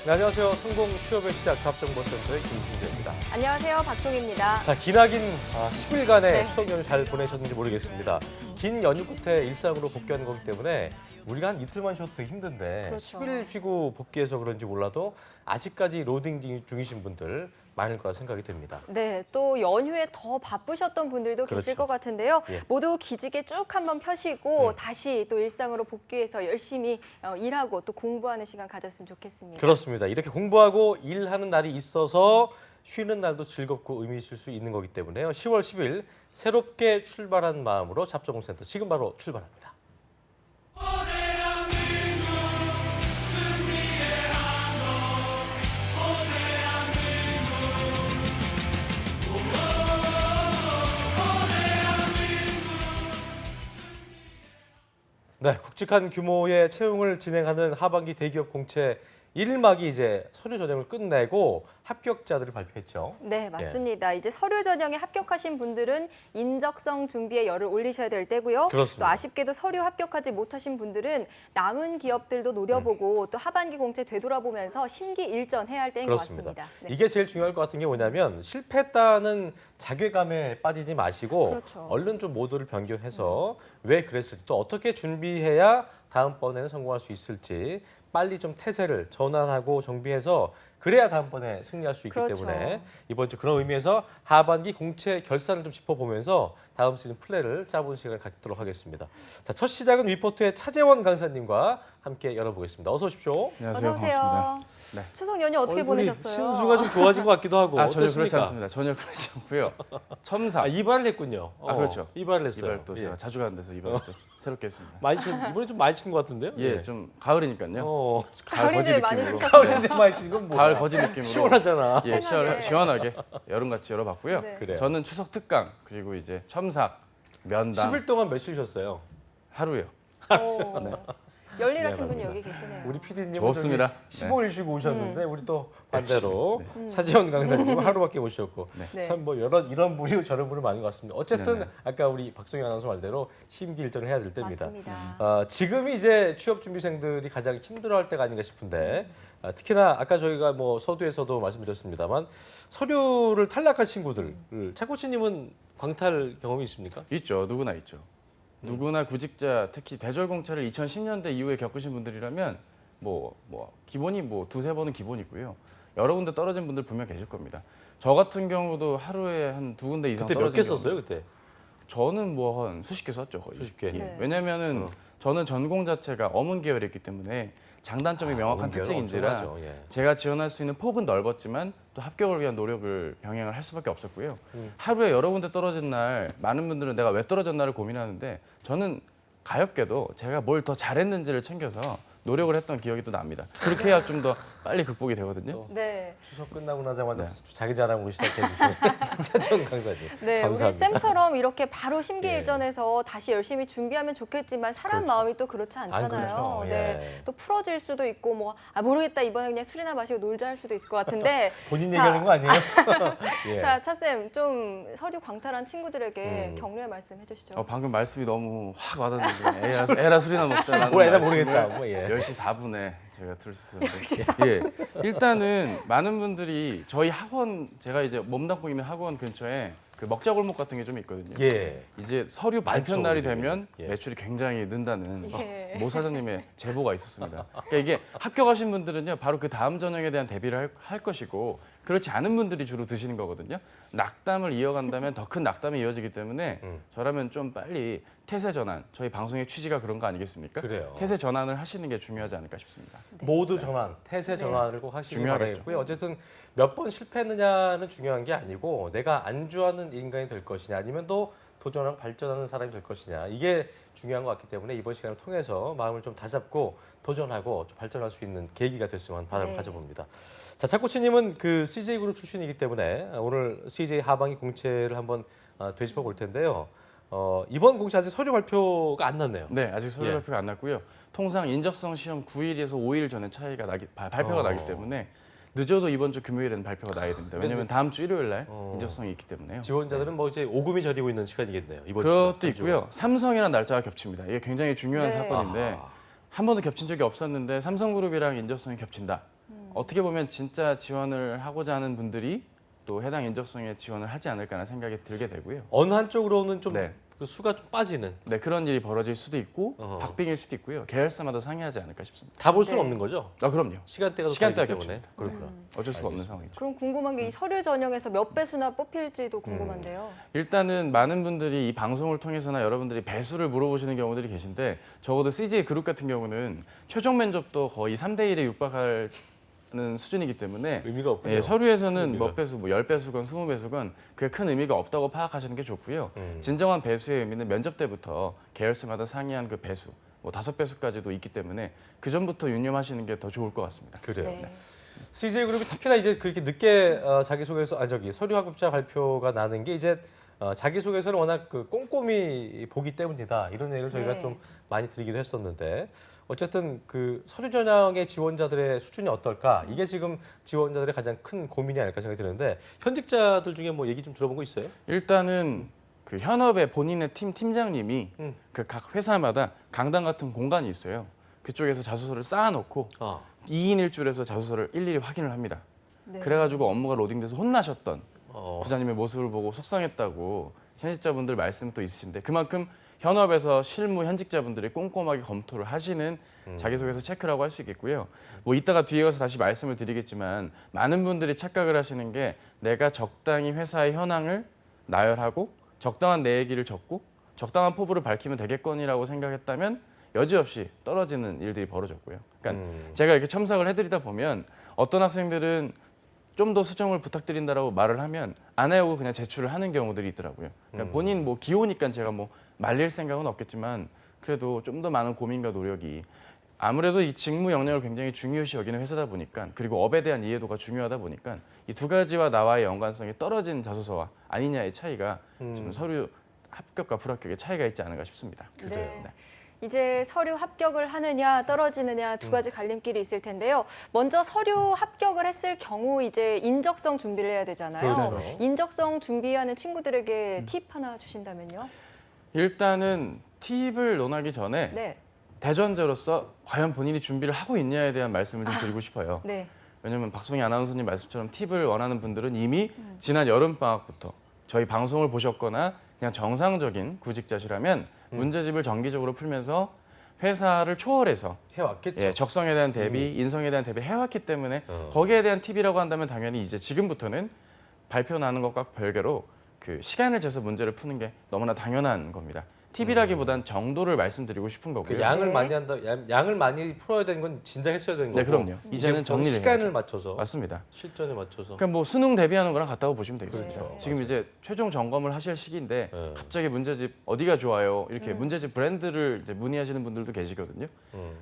네, 안녕하세요. 성공 취업의 시작 조합정보센터의 김승재입니다. 안녕하세요. 박송입니다. 자, 기나긴 10일간의 네. 추석 연휴 잘 보내셨는지 모르겠습니다. 긴 연휴 끝에 일상으로 복귀하는 거기 때문에 우리가 한 이틀만 쉬어도 되게 힘든데 그렇죠. 10일 쉬고 복귀해서 그런지 몰라도 아직까지 로딩 중이신 분들 많을 거라 생각이 됩니다. 네, 또 연휴에 더 바쁘셨던 분들도 계실 그렇죠. 것 같은데요. 예. 모두 기지개 쭉 한번 펴시고 다시 또 일상으로 복귀해서 열심히 일하고 또 공부하는 시간 가졌으면 좋겠습니다. 그렇습니다. 이렇게 공부하고 일하는 날이 있어서 쉬는 날도 즐겁고 의미 있을 수 있는 거기 때문에요. 10월 10일 새롭게 출발한 마음으로 잡정보센터 지금 바로 출발합니다. 네, 굵직한 규모의 채용을 진행하는 하반기 대기업 공채 1막이 이제 서류 전형을 끝내고 합격자들을 발표했죠. 네, 맞습니다. 이제 서류 전형에 합격하신 분들은 인적성 준비에 열을 올리셔야 될 때고요. 그렇습니다. 또 아쉽게도 서류 합격하지 못하신 분들은 남은 기업들도 노려보고 또 하반기 공채 되돌아보면서 심기일전해야 할 때인 그렇습니다. 것 같습니다. 네. 이게 제일 중요할 것 같은 게 뭐냐면 실패했다는 자괴감에 빠지지 마시고 그렇죠. 얼른 좀 모드를 변경해서 왜 그랬을지 또 어떻게 준비해야 다음번에는 성공할 수 있을지 빨리 좀 태세를 전환하고 정비해서 그래야 다음번에 승리할 수 있기 그렇죠. 때문에 이번 주 그런 의미에서 하반기 공채 결산을 좀 짚어보면서 다음 시즌 플랜을 짜보는 시간을 갖도록 하겠습니다. 자, 첫 시작은 위포트의 차재원 강사님과 함께 열어보겠습니다. 어서 오십시오. 안녕하세요. 어서 오세요. 반갑습니다. 네. 추석 연휴 어떻게 얼굴이 보내셨어요? 신수가 좀 좋아진 것 같기도 하고 전혀 그렇지 어떻습니까? 않습니다. 전혀 그렇지 않고요. 첨삭. 이발을 했군요. 그렇죠. 이발을 했어요. 이발 또 제가 예. 자주 가는 데서 이발 또 새롭게 했습니다. 이번에 좀 많이 치는 것 같은데요? 예, 좀 가을이니까요. 가을 거지 가을인데 많이 느낌으로. 치셨어요. 가을인데 많이 치는 건 뭐야? 가을 거지 느낌으로. 시원하잖아. 예, 시원하게. 시원하게 여름같이 열어봤고요. 네. 그래요. 저는 추석 특강 그리고 이제 첨삭, 면담 10일 동안 며칠 쉬셨어요? 하루요. 열일하신 분이 미안합니다. 여기 계시네요. 우리 PD님은 좋습니다. 15일 쉬고 오셨는데 우리 또 반대로 차지원 강사님 하루밖에 못 쉬었고 네. 참 뭐 이런 분이 저런 분이 많은 것 같습니다. 어쨌든 네네. 아까 우리 박성희 아나운서 말대로 심기일전을 해야 될 때입니다. 맞습니다. 지금이 이제 취업 준비생들이 가장 힘들어할 때가 아닌가 싶은데 특히나 아까 저희가 뭐 서두에서도 말씀드렸습니다만 서류를 탈락한 친구들 차코치님은 광탈 경험이 있습니까? 있죠. 누구나 있죠. 누구나 구직자, 특히 대졸공채를 2010년대 이후에 겪으신 분들이라면 뭐 기본이 뭐 두세 번은 기본이고요. 여러 군데 떨어진 분들 분명 계실 겁니다. 저 같은 경우도 하루에 한 두 군데 이상 그때 몇 떨어진 개 경우. 썼어요 그때? 저는 뭐 한 수십 개 썼죠 거의. 수십 개. 예. 네. 왜냐면은 저는 전공 자체가 어문 계열이었기 때문에 장단점이 명확한 특징인지라 엄청나죠. 예. 제가 지원할 수 있는 폭은 넓었지만 또 합격을 위한 노력을 병행을 할 수밖에 없었고요. 하루에 여러 군데 떨어진 날 많은 분들은 내가 왜 떨어졌나를 고민하는데 저는 가엾게도 제가 뭘 더 잘했는지를 챙겨서 노력을 했던 기억이 또 납니다. 그렇게 해야 좀 더 빨리 극복이 되거든요. 네. 추석 끝나고 나자마자 네. 자기 자랑으로 시작해 주신 차지원 강사님. 네, 우리 감사합니다. 쌤처럼 이렇게 바로 심기일전해서 다시 열심히 준비하면 좋겠지만 사람 그렇죠. 마음이 또 그렇지 않잖아요. 그렇죠. 네, 예. 또 풀어질 수도 있고 뭐 모르겠다 이번에 그냥 술이나 마시고 놀자 할 수도 있을 것 같은데 본인 자, 얘기하는 거 아니에요? 예. 자, 차쌤 좀 서류 광탈한 친구들에게 격려의 말씀 해주시죠. 방금 말씀이 너무 확 와닿는데 에라 술이나 먹자라는 뭘 해나 말씀을 모르겠다. 뭐, 예. 10시 4분에 제가 들을 수 있었는데 예. 일단은 많은 분들이 저희 학원 제가 이제 몸담고 있는 학원 근처에 그 먹자골목 같은 게 좀 있거든요. 예. 이제 서류 발표 많죠, 날이 우리. 되면 예. 매출이 굉장히 는다는 예. 모 사장님의 제보가 있었습니다. 그러니까 이게 합격하신 분들은요 바로 그 다음 전형에 대한 대비를 할 것이고 그렇지 않은 분들이 주로 드시는 거거든요. 낙담을 이어간다면 더 큰 낙담이 이어지기 때문에 저라면 좀 빨리 태세 전환, 저희 방송의 취지가 그런 거 아니겠습니까? 그래요. 태세 전환을 하시는 게 중요하지 않을까 싶습니다. 모두 전환, 태세 전환을 꼭 하시길 중요하겠죠. 바라겠고요. 어쨌든 몇 번 실패했느냐는 중요한 게 아니고 내가 안주하는 인간이 될 것이냐 아니면 또 도전하고 발전하는 사람이 될 것이냐 이게 중요한 것 같기 때문에 이번 시간을 통해서 마음을 좀 다잡고 도전하고 좀 발전할 수 있는 계기가 됐으면 바람을 네. 가져봅니다. 자, 차코치님은 그 CJ 그룹 출신이기 때문에 오늘 CJ 하반기 공채를 한번 되짚어 볼 텐데요. 이번 공채 아직 서류 발표가 안 났네요. 네, 아직 서류 예. 발표가 안 났고요. 통상 인적성 시험 9일에서 5일 전에 발표가 나기 때문에 늦어도 이번 주 금요일에는 발표가 나야 됩니다. 왜냐하면 다음 주 일요일 날 인적성이 있기 때문에요. 지원자들은 뭐 이제 오금이 저리고 있는 시간이겠네요. 이번 그것도 주가. 있고요. 삼성이랑 날짜가 겹칩니다. 이게 굉장히 중요한 네. 사건인데 아하. 한 번도 겹친 적이 없었는데 삼성그룹이랑 인적성이 겹친다. 어떻게 보면 진짜 지원을 하고자 하는 분들이 또 해당 인적성에 지원을 하지 않을까라는 생각이 들게 되고요. 어느 한쪽으로는 좀 네. 그 수가 좀 빠지는 네, 그런 일이 벌어질 수도 있고 어허. 박빙일 수도 있고요. 계열사마다 상이하지 않을까 싶습니다. 다 볼 수는 네. 없는 거죠. 아, 그럼요. 시간대가 시간대가 다르기 때문에 그렇구나. 어쩔 수가 없는 상황이죠. 그럼 궁금한 게 이 서류 전형에서 몇 배수나 뽑힐지도 궁금한데요. 일단은 많은 분들이 이 방송을 통해서나 여러분들이 배수를 물어보시는 경우들이 계신데 적어도 CJ 그룹 같은 경우는 최종 면접도 거의 3대 1에 육박하는 수준이기 때문에 의미가 없군요. 예, 서류에서는 의미가. 몇 배수, 뭐 10배수건 20배수건 그게 큰 의미가 없다고 파악하시는 게 좋고요. 진정한 배수의 의미는 면접 때부터 계열사마다 상이한 그 배수, 뭐 5배수까지도 있기 때문에 그 전부터 유념하시는 게 더 좋을 것 같습니다. 그래요. 네. CJ 그룹이 특히나 이제 그렇게 늦게 자기소개서 서류 합격자 발표가 나는 게 이제 자기소개서를 워낙 그 꼼꼼히 보기 때문이다 이런 얘기를 저희가 네. 좀 많이 드리기도 했었는데 어쨌든 그 서류 전형의 지원자들의 수준이 어떨까 이게 지금 지원자들의 가장 큰 고민이 아닐까 생각이 드는데 현직자들 중에 뭐 얘기 좀 들어본 거 있어요? 일단은 그 현업의 본인의 팀장님이 그 각 회사마다 강당 같은 공간이 있어요. 그쪽에서 자소서를 쌓아놓고 2인 1줄에서 자소서를 일일이 확인을 합니다. 네. 그래가지고 업무가 로딩돼서 혼나셨던 어. 부장님의 모습을 보고 속상했다고 현직자분들 말씀 또 있으신데 그만큼 현업에서 실무 현직자분들이 꼼꼼하게 검토를 하시는 자기소개서 체크라고 할 수 있겠고요. 뭐 이따가 뒤에 가서 다시 말씀을 드리겠지만 많은 분들이 착각을 하시는 게 내가 적당히 회사의 현황을 나열하고 적당한 내 얘기를 적고 적당한 포부를 밝히면 되겠거니라고 생각했다면 여지없이 떨어지는 일들이 벌어졌고요. 그러니까 제가 이렇게 첨삭을 해드리다 보면 어떤 학생들은 좀 더 수정을 부탁드린다라고 말을 하면 안 해오고 그냥 제출을 하는 경우들이 있더라고요. 그러니까 본인 뭐 기호니까 제가 뭐 말릴 생각은 없겠지만 그래도 좀 더 많은 고민과 노력이 아무래도 이 직무 영역을 굉장히 중요시 여기는 회사다 보니까 그리고 업에 대한 이해도가 중요하다 보니까 이 두 가지와 나와의 연관성이 떨어진 자소서와 아니냐의 차이가 좀 서류 합격과 불합격의 차이가 있지 않은가 싶습니다. 네. 이제 서류 합격을 하느냐 떨어지느냐 두 가지 갈림길이 있을 텐데요. 먼저 서류 합격을 했을 경우 이제 인적성 준비를 해야 되잖아요. 그렇죠. 인적성 준비하는 친구들에게 팁 하나 주신다면요? 일단은 팁을 논하기 전에 네. 대전자로서 과연 본인이 준비를 하고 있냐에 대한 말씀을 좀 드리고 싶어요. 네. 왜냐하면 박송희 아나운서님 말씀처럼 팁을 원하는 분들은 이미 지난 여름방학부터 저희 방송을 보셨거나 그냥 정상적인 구직자시라면 문제집을 정기적으로 풀면서 회사를 초월해서 해왔겠죠. 예, 적성에 대한 대비, 인성에 대한 대비를 해왔기 때문에 거기에 대한 팁이라고 한다면 당연히 이제 지금부터는 발표 나는 것과 별개로 그 시간을 재서 문제를 푸는 게 너무나 당연한 겁니다. 팁이라기보단 정도를 말씀드리고 싶은 거고요. 그 양을 네. 많이 한다. 양을 많이 풀어야 되는 건 진작 했어야 되는 거고. 네, 그럼요. 이제는 정리를 시간을 해야죠. 맞춰서 맞습니다. 실전에 맞춰서. 그러니까 뭐 수능 대비하는 거랑 같다고 보시면 되겠습니다. 그렇죠. 지금 이제 최종 점검을 하실 시기인데 네. 갑자기 문제집 어디가 좋아요? 이렇게 문제집 브랜드를 이제 문의하시는 분들도 계시거든요.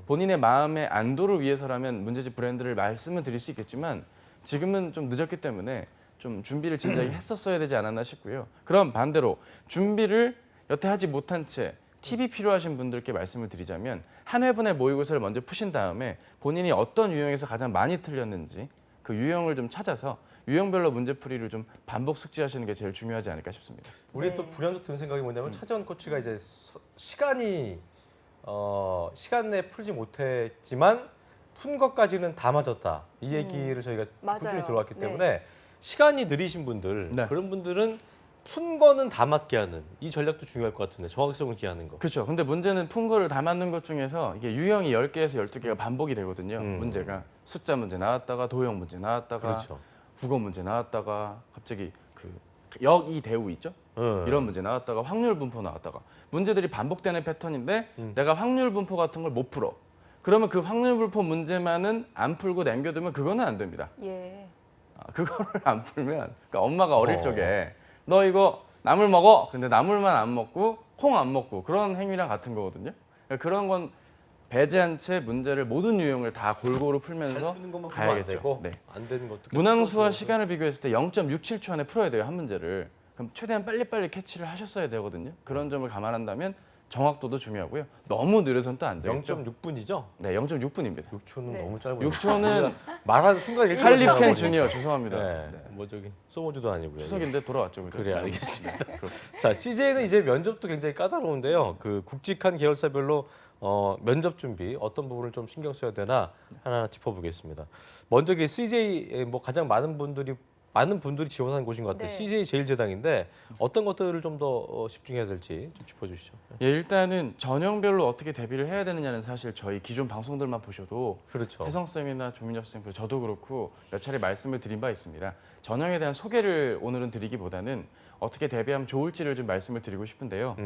본인의 마음의 안도를 위해서라면 문제집 브랜드를 말씀은 드릴 수 있겠지만 지금은 좀 늦었기 때문에 좀 준비를 진작에 했었어야 되지 않았나 싶고요. 그럼 반대로 준비를 여태 하지 못한 채 팁이 필요하신 분들께 말씀을 드리자면 한 회분의 모의고사를 먼저 푸신 다음에 본인이 어떤 유형에서 가장 많이 틀렸는지 그 유형을 좀 찾아서 유형별로 문제풀이를 좀 반복 숙지하시는 게 제일 중요하지 않을까 싶습니다. 우리 네. 또 불현듯 든 생각이 뭐냐면 차재원 코치가 이제 시간이 시간에 풀지 못했지만 푼 것까지는 다 맞았다. 이 얘기를 저희가 맞아요. 꾸준히 들어왔기 네. 때문에 시간이 느리신 분들 네. 그런 분들은 푼 거는 다 맞게 하는 이 전략도 중요할 것 같은데 정확성을 기하는 거. 그렇죠. 근데 문제는 푼 거를 다 맞는 것 중에서 이게 유형이 10개에서 12개가 반복이 되거든요. 문제가 숫자 문제 나왔다가 도형 문제 나왔다가 그렇죠. 국어 문제 나왔다가 갑자기 그 역이 대우 있죠? 이런 문제 나왔다가 확률 분포 나왔다가 문제들이 반복되는 패턴인데 내가 확률 분포 같은 걸 못 풀어. 그러면 그 확률 분포 문제만은 안 풀고 남겨두면 그거는 안 됩니다. 예. 그거를 안 풀면 그러니까 엄마가 어릴 적에 너 이거 나물 먹어. 근데 나물만 안 먹고 콩 안 먹고 그런 행위랑 같은 거거든요. 그러니까 그런 건 배제한 채 문제를 모든 유형을 다 골고루 잘 풀면서 푸는 것만 풀면 안 가야겠죠. 되고 네. 안 되는 것도 계속 문항수와 풀어서. 시간을 비교했을 때 0.67초 안에 풀어야 돼요, 한 문제를. 그럼 최대한 빨리빨리 캐치를 하셨어야 되거든요. 그런 점을 감안한다면 정확도도 중요하고요. 너무 느려서는 또 안 되겠죠. 0.6분이죠? 네, 0.6분입니다. 6초는 네. 너무 짧아요. 6초는 말하는 순간 일찍 할리퀸 지나가거든요. 주니어 죄송합니다. 네. 네. 뭐 저기 소모주도 아니고요. 추석인데 돌아왔죠. 그죠? 그래 알겠습니다. 자 CJ는 이제 면접도 굉장히 까다로운데요. 그 굵직한 계열사별로 면접 준비 어떤 부분을 좀 신경 써야 되나 하나 짚어보겠습니다. 먼저 그 CJ 뭐 가장 많은 분들이 지원하는 곳인 것 같아요. 네. CJ 제일제당인데 어떤 것들을 좀 더 집중해야 될지 좀 짚어주시죠. 예, 일단은 전형별로 어떻게 대비를 해야 되느냐는 사실 저희 기존 방송들만 보셔도 그렇죠. 혜성쌤이나 조민혁 쌤, 그리고 저도 그렇고 몇 차례 말씀을 드린 바 있습니다. 전형에 대한 소개를 오늘은 드리기보다는 어떻게 대비하면 좋을지를 좀 말씀을 드리고 싶은데요.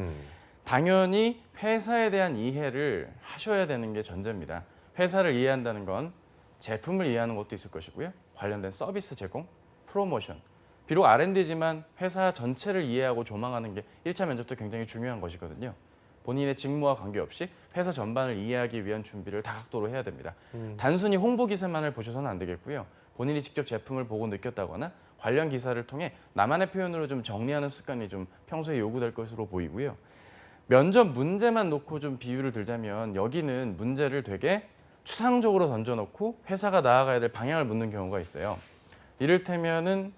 당연히 회사에 대한 이해를 하셔야 되는 게 전제입니다. 회사를 이해한다는 건 제품을 이해하는 것도 있을 것이고요. 관련된 서비스 제공, 프로모션. 비록 R&D지만 회사 전체를 이해하고 조망하는 게 1차 면접도 굉장히 중요한 것이거든요. 본인의 직무와 관계없이 회사 전반을 이해하기 위한 준비를 다각도로 해야 됩니다. 단순히 홍보 기사만을 보셔서는 안 되겠고요. 본인이 직접 제품을 보고 느꼈다거나 관련 기사를 통해 나만의 표현으로 좀 정리하는 습관이 좀 평소에 요구될 것으로 보이고요. 면접 문제만 놓고 좀 비유를 들자면 여기는 문제를 되게 추상적으로 던져놓고 회사가 나아가야 될 방향을 묻는 경우가 있어요. 이를테면은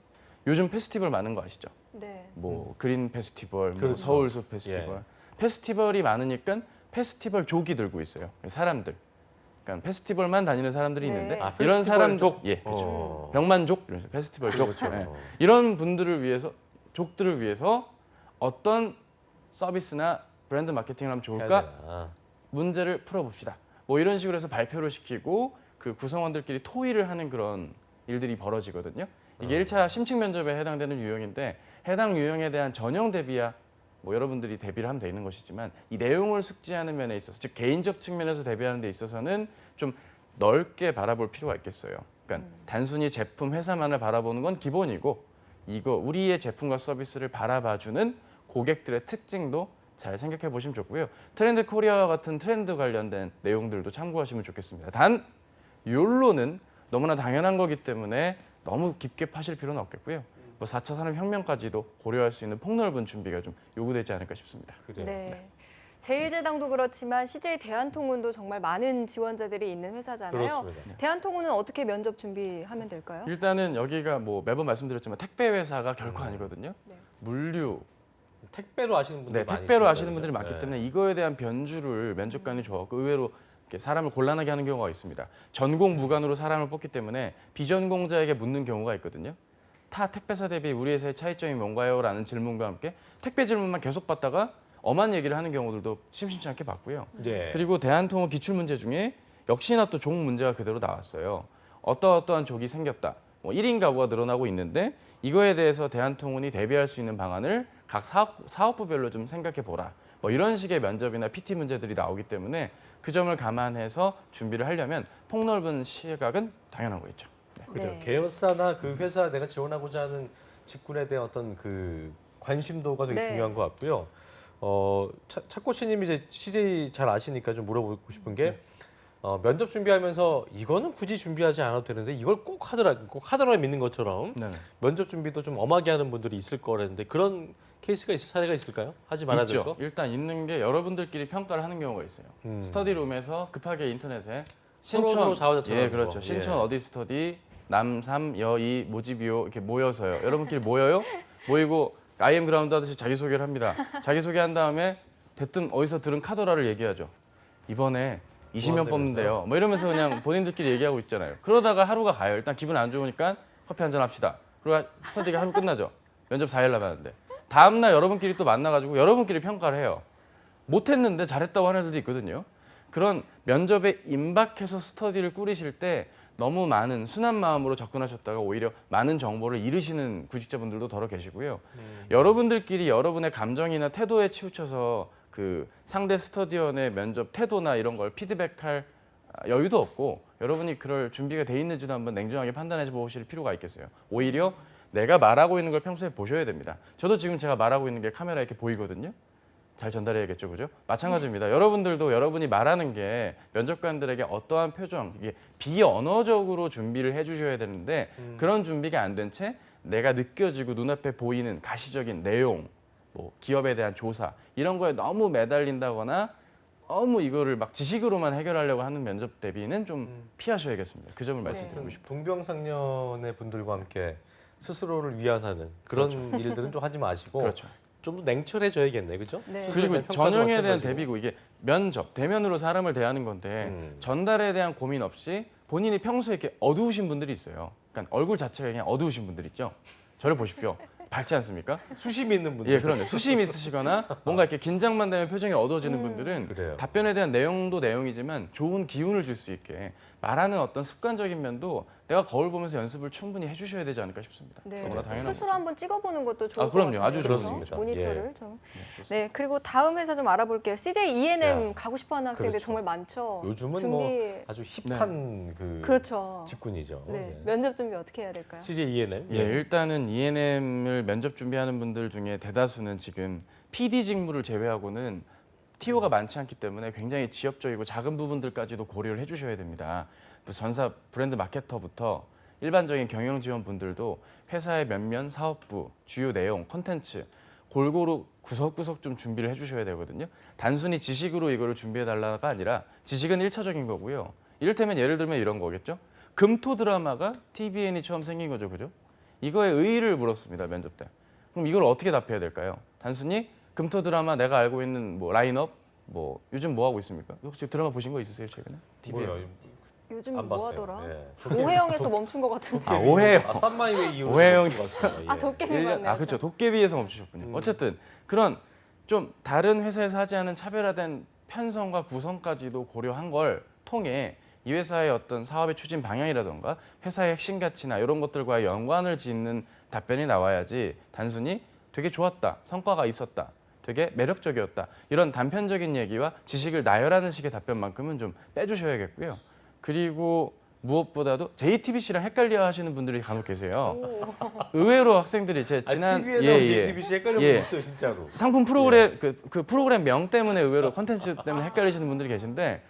요즘 페스티벌 많은 거 아시죠? 네. 뭐 그린 페스티벌, 뭐 그렇죠. 서울숲 페스티벌. 예. 페스티벌이 많으니까 페스티벌 족이 들고 있어요. 사람들. 그러니까 페스티벌만 다니는 사람들이 네. 있는데 아, 이런 페스티벌 사람 족? 예, 그렇죠. 어. 병만족 이런 식으로 페스티벌 족. 그렇죠. 예. 이런 분들을 위해서 족들을 위해서 어떤 서비스나 브랜드 마케팅을 하면 좋을까? 해야 되나. 문제를 풀어봅시다. 뭐 이런 식으로 해서 발표를 시키고 그 구성원들끼리 토의를 하는 그런 일들이 벌어지거든요. 이게 1차 심층 면접에 해당되는 유형인데 해당 유형에 대한 전형 대비야 뭐 여러분들이 대비를 하면 돼 있는 것이지만 이 내용을 숙지하는 면에 있어서 즉 개인적 측면에서 대비하는 데 있어서는 좀 넓게 바라볼 필요가 있겠어요. 그러니까 단순히 제품 회사만을 바라보는 건 기본이고 이거 우리의 제품과 서비스를 바라봐주는 고객들의 특징도 잘 생각해 보시면 좋고요. 트렌드 코리아와 같은 트렌드 관련된 내용들도 참고하시면 좋겠습니다. 단 욜로는 너무나 당연한 거기 때문에 너무 깊게 파실 필요는 없겠고요. 뭐 4차 산업혁명까지도 고려할 수 있는 폭넓은 준비가 좀 요구되지 않을까 싶습니다. 그래요. 네. 제일제당도 그렇지만 CJ 대한통운도 정말 많은 지원자들이 있는 회사잖아요. 그렇습니다. 대한통운은 어떻게 면접 준비하면 될까요? 일단은 여기가 뭐 매번 말씀드렸지만 택배 회사가 결코 아니거든요. 네. 물류, 택배로 아시는 분들 네, 많이 택배로 있습니다. 아시는 분들이 많기 네. 때문에 이거에 대한 변주를 면접관이 좋아하고 의외로 이렇게 사람을 곤란하게 하는 경우가 있습니다. 전공 무관으로 사람을 뽑기 때문에 비전공자에게 묻는 경우가 있거든요. 타 택배사 대비 우리 회사의 차이점이 뭔가요? 라는 질문과 함께 택배 질문만 계속 받다가 엄한 얘기를 하는 경우들도 심심치 않게 봤고요. 네. 그리고 대한통운 기출문제 중에 역시나 또 족 문제가 그대로 나왔어요. 어떠한 족이 생겼다. 뭐 1인 가구가 늘어나고 있는데 이거에 대해서 대한통운이 대비할 수 있는 방안을 각 사업부별로 좀 생각해 보라. 뭐 이런 식의 면접이나 PT 문제들이 나오기 때문에 그 점을 감안해서 준비를 하려면 폭넓은 시각은 당연한 거겠죠. 그죠. 네. 계열사나 그 회사 내가 지원하고자 하는 직군에 대한 어떤 그 관심도가 되게 네. 중요한 것 같고요. 차코치님이 이제 CJ 잘 아시니까 좀 물어보고 싶은 게 면접 준비하면서 이거는 굳이 준비하지 않아도 되는데 이걸 꼭 하더라 믿는 것처럼 네네. 면접 준비도 좀 엄하게 하는 분들이 있을 거라는데 그런 케이스가 사례가 있을까요? 하지 말아야 될 있죠. 거? 일단 있는 게 여러분들끼리 평가를 하는 경우가 있어요. 스터디룸에서 급하게 인터넷에 서로 자화자찬하는 예, 그렇죠. 거. 신촌 예. 어디 스터디 남3 여2 모집이요 이렇게 모여서요. 여러분끼리 모여요. 모이고 IM 그라운드 하듯이 자기소개를 합니다. 자기소개한 다음에 대뜸 어디서 들은 카더라를 얘기하죠. 이번에 20명 뽑는데요. 뭐 이러면서 그냥 본인들끼리 얘기하고 있잖아요. 그러다가 하루가 가요. 일단 기분 안 좋으니까 커피 한잔 합시다. 그리고 스터디가 하루 끝나죠. 면접 4일 남았는데. 다음날 여러분끼리 또 만나가지고 여러분끼리 평가를 해요. 못했는데 잘했다고 하는 애들도 있거든요. 그런 면접에 임박해서 스터디를 꾸리실 때 너무 많은 순한 마음으로 접근하셨다가 오히려 많은 정보를 잃으시는 구직자분들도 더러 계시고요. 여러분들끼리 여러분의 감정이나 태도에 치우쳐서 그 상대 스터디원의 면접 태도나 이런 걸 피드백할 여유도 없고 여러분이 그럴 준비가 돼 있는지도 한번 냉정하게 판단해 보실 필요가 있겠어요. 오히려 내가 말하고 있는 걸 평소에 보셔야 됩니다. 저도 지금 제가 말하고 있는 게 카메라에 이렇게 보이거든요. 잘 전달해야겠죠, 그죠? 마찬가지입니다. 여러분들도 여러분이 말하는 게 면접관들에게 어떠한 표정, 이게 비언어적으로 준비를 해주셔야 되는데 그런 준비가 안 된 채 내가 느껴지고 눈앞에 보이는 가시적인 내용, 뭐 기업에 대한 조사 이런 거에 너무 매달린다거나 너무 이거를 막 지식으로만 해결하려고 하는 면접 대비는 좀 피하셔야겠습니다. 그 점을 말씀드리고 싶습니다. 동병상련의 분들과 함께 스스로를 위안하는 그런 일들은 좀 하지 마시고 그렇죠. 좀 더 냉철해져야겠네, 그죠? 네. 그리고 평가도 전형에 대한 마찬가지고. 대비고 이게 면접, 대면으로 사람을 대하는 건데 전달에 대한 고민 없이 본인이 평소에 이렇게 어두우신 분들이 있어요. 그러니까 얼굴 자체가 그냥 어두우신 분들 있죠. 저를 보십시오. 밝지 않습니까? 수심이 있는 분들. 예, 그런데 수심이 있으시거나 뭔가 이렇게 긴장만 되면 표정이 어두워지는 분들은 그래요. 답변에 대한 내용도 내용이지만 좋은 기운을 줄 수 있게 말하는 어떤 습관적인 면도 내가 거울 보면서 연습을 충분히 해주셔야 되지 않을까 싶습니다. 네. 너무나 당연한 스스로 거죠. 한번 찍어보는 것도 좋을 것 그럼요. 같아요. 아주 그래서 좋습니다. 모니터를 예. 좀. 좋습니다. 네. 그리고 다음 회사 좀 알아볼게요. CJ E&M 야, 가고 싶어하는 학생들 그렇죠. 정말 많죠. 요즘은 준비... 뭐 아주 힙한 그렇죠. 직군이죠. 네. 면접 준비 어떻게 해야 될까요? CJ E&M. 예, 일단은 E&M을 면접 준비하는 분들 중에 대다수는 지금 PD 직무를 제외하고는 TO가 많지 않기 때문에 굉장히 지엽적이고 작은 부분들까지도 고려를 해주셔야 됩니다. 전사 브랜드 마케터부터 일반적인 경영 지원분들도 회사의 면면, 사업부, 주요 내용, 콘텐츠 골고루 구석구석 좀 준비를 해주셔야 되거든요. 단순히 지식으로 이거를 준비해달라가 아니라 지식은 1차적인 거고요. 이를테면 예를 들면 이런 거겠죠. 금토 드라마가 TVN이 처음 생긴 거죠, 그죠? 이거에 의의를 물었습니다, 면접 때. 그럼 이걸 어떻게 답해야 될까요? 단순히 금토 드라마 내가 알고 있는 뭐 라인업, 뭐 요즘 뭐 하고 있습니까? 혹시 드라마 보신 거 있으세요, 최근에? TVN? 뭐야, 요즘 안 뭐 봤어요. 하더라? 예. 오해영에서 멈춘 것 같은데. 아, 오해영. 쌈마이웨이 이후로 오해영. 좀 봤습니다. 예. 아, 도깨비 맞네요. 아, 그렇죠. 도깨비에서 멈추셨군요. 어쨌든 그런 좀 다른 회사에서 하지 않은 차별화된 편성과 구성까지도 고려한 걸 통해 이 회사의 어떤 사업의 추진 방향이라던가 회사의 핵심 가치나 이런 것들과 연관을 짓는 답변이 나와야지 단순히 되게 좋았다, 성과가 있었다, 되게 매력적이었다 이런 단편적인 얘기와 지식을 나열하는 식의 답변만큼은 좀 빼주셔야겠고요. 그리고 무엇보다도 JTBC랑 헷갈려 하시는 분들이 간혹 계세요. 의외로 학생들이 제 지난 TVN하고 JTBC 헷갈려 예. 있어요, 진짜로. 상품 프로그램 그 프로그램 명 때문에 의외로 콘텐츠 때문에 헷갈리시는 분들이 계신데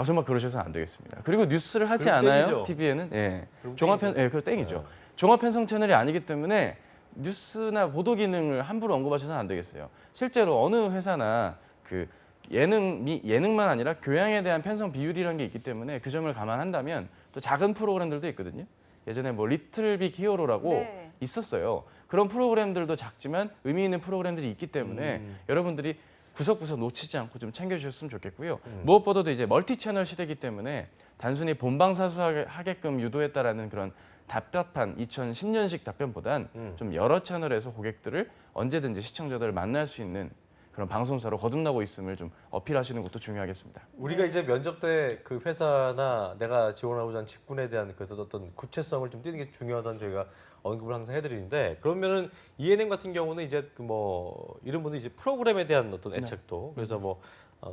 정말 그러셔서는 안 되겠습니다. 그리고 뉴스를 하지 그럼 않아요. 땡이죠. TV에는 예. 그럼 종합편 땡이죠. 그거 땡이죠. 종합편성 채널이 아니기 때문에 뉴스나 보도 기능을 함부로 언급하셔서는 안 되겠어요. 실제로 어느 회사나 그 예능만 아니라 교양에 대한 편성 비율이라는 게 있기 때문에 그 점을 감안한다면 또 작은 프로그램들도 있거든요. 예전에 뭐 리틀 빅 히어로라고 네. 있었어요. 그런 프로그램들도 작지만 의미 있는 프로그램들이 있기 때문에 여러분들이 구석구석 놓치지 않고 좀 챙겨주셨으면 좋겠고요. 무엇보다도 이제 멀티 채널 시대이기 때문에 단순히 본방사수하게끔 유도했다라는 그런 답답한 2010년식 답변보단 좀 여러 채널에서 고객들을 언제든지 시청자들을 만날 수 있는 그런 방송사로 거듭나고 있음을 좀 어필하시는 것도 중요하겠습니다. 우리가 이제 면접 때 그 회사나 내가 지원하고자 하는 직군에 대한 그 어떤 구체성을 좀 띄는 게 중요하다는 저희가 언급을 항상 해드리는데 그러면은 E&M 같은 경우는 이제 그 뭐 이런 분들 이제 프로그램에 대한 어떤 애착도 그래서 뭐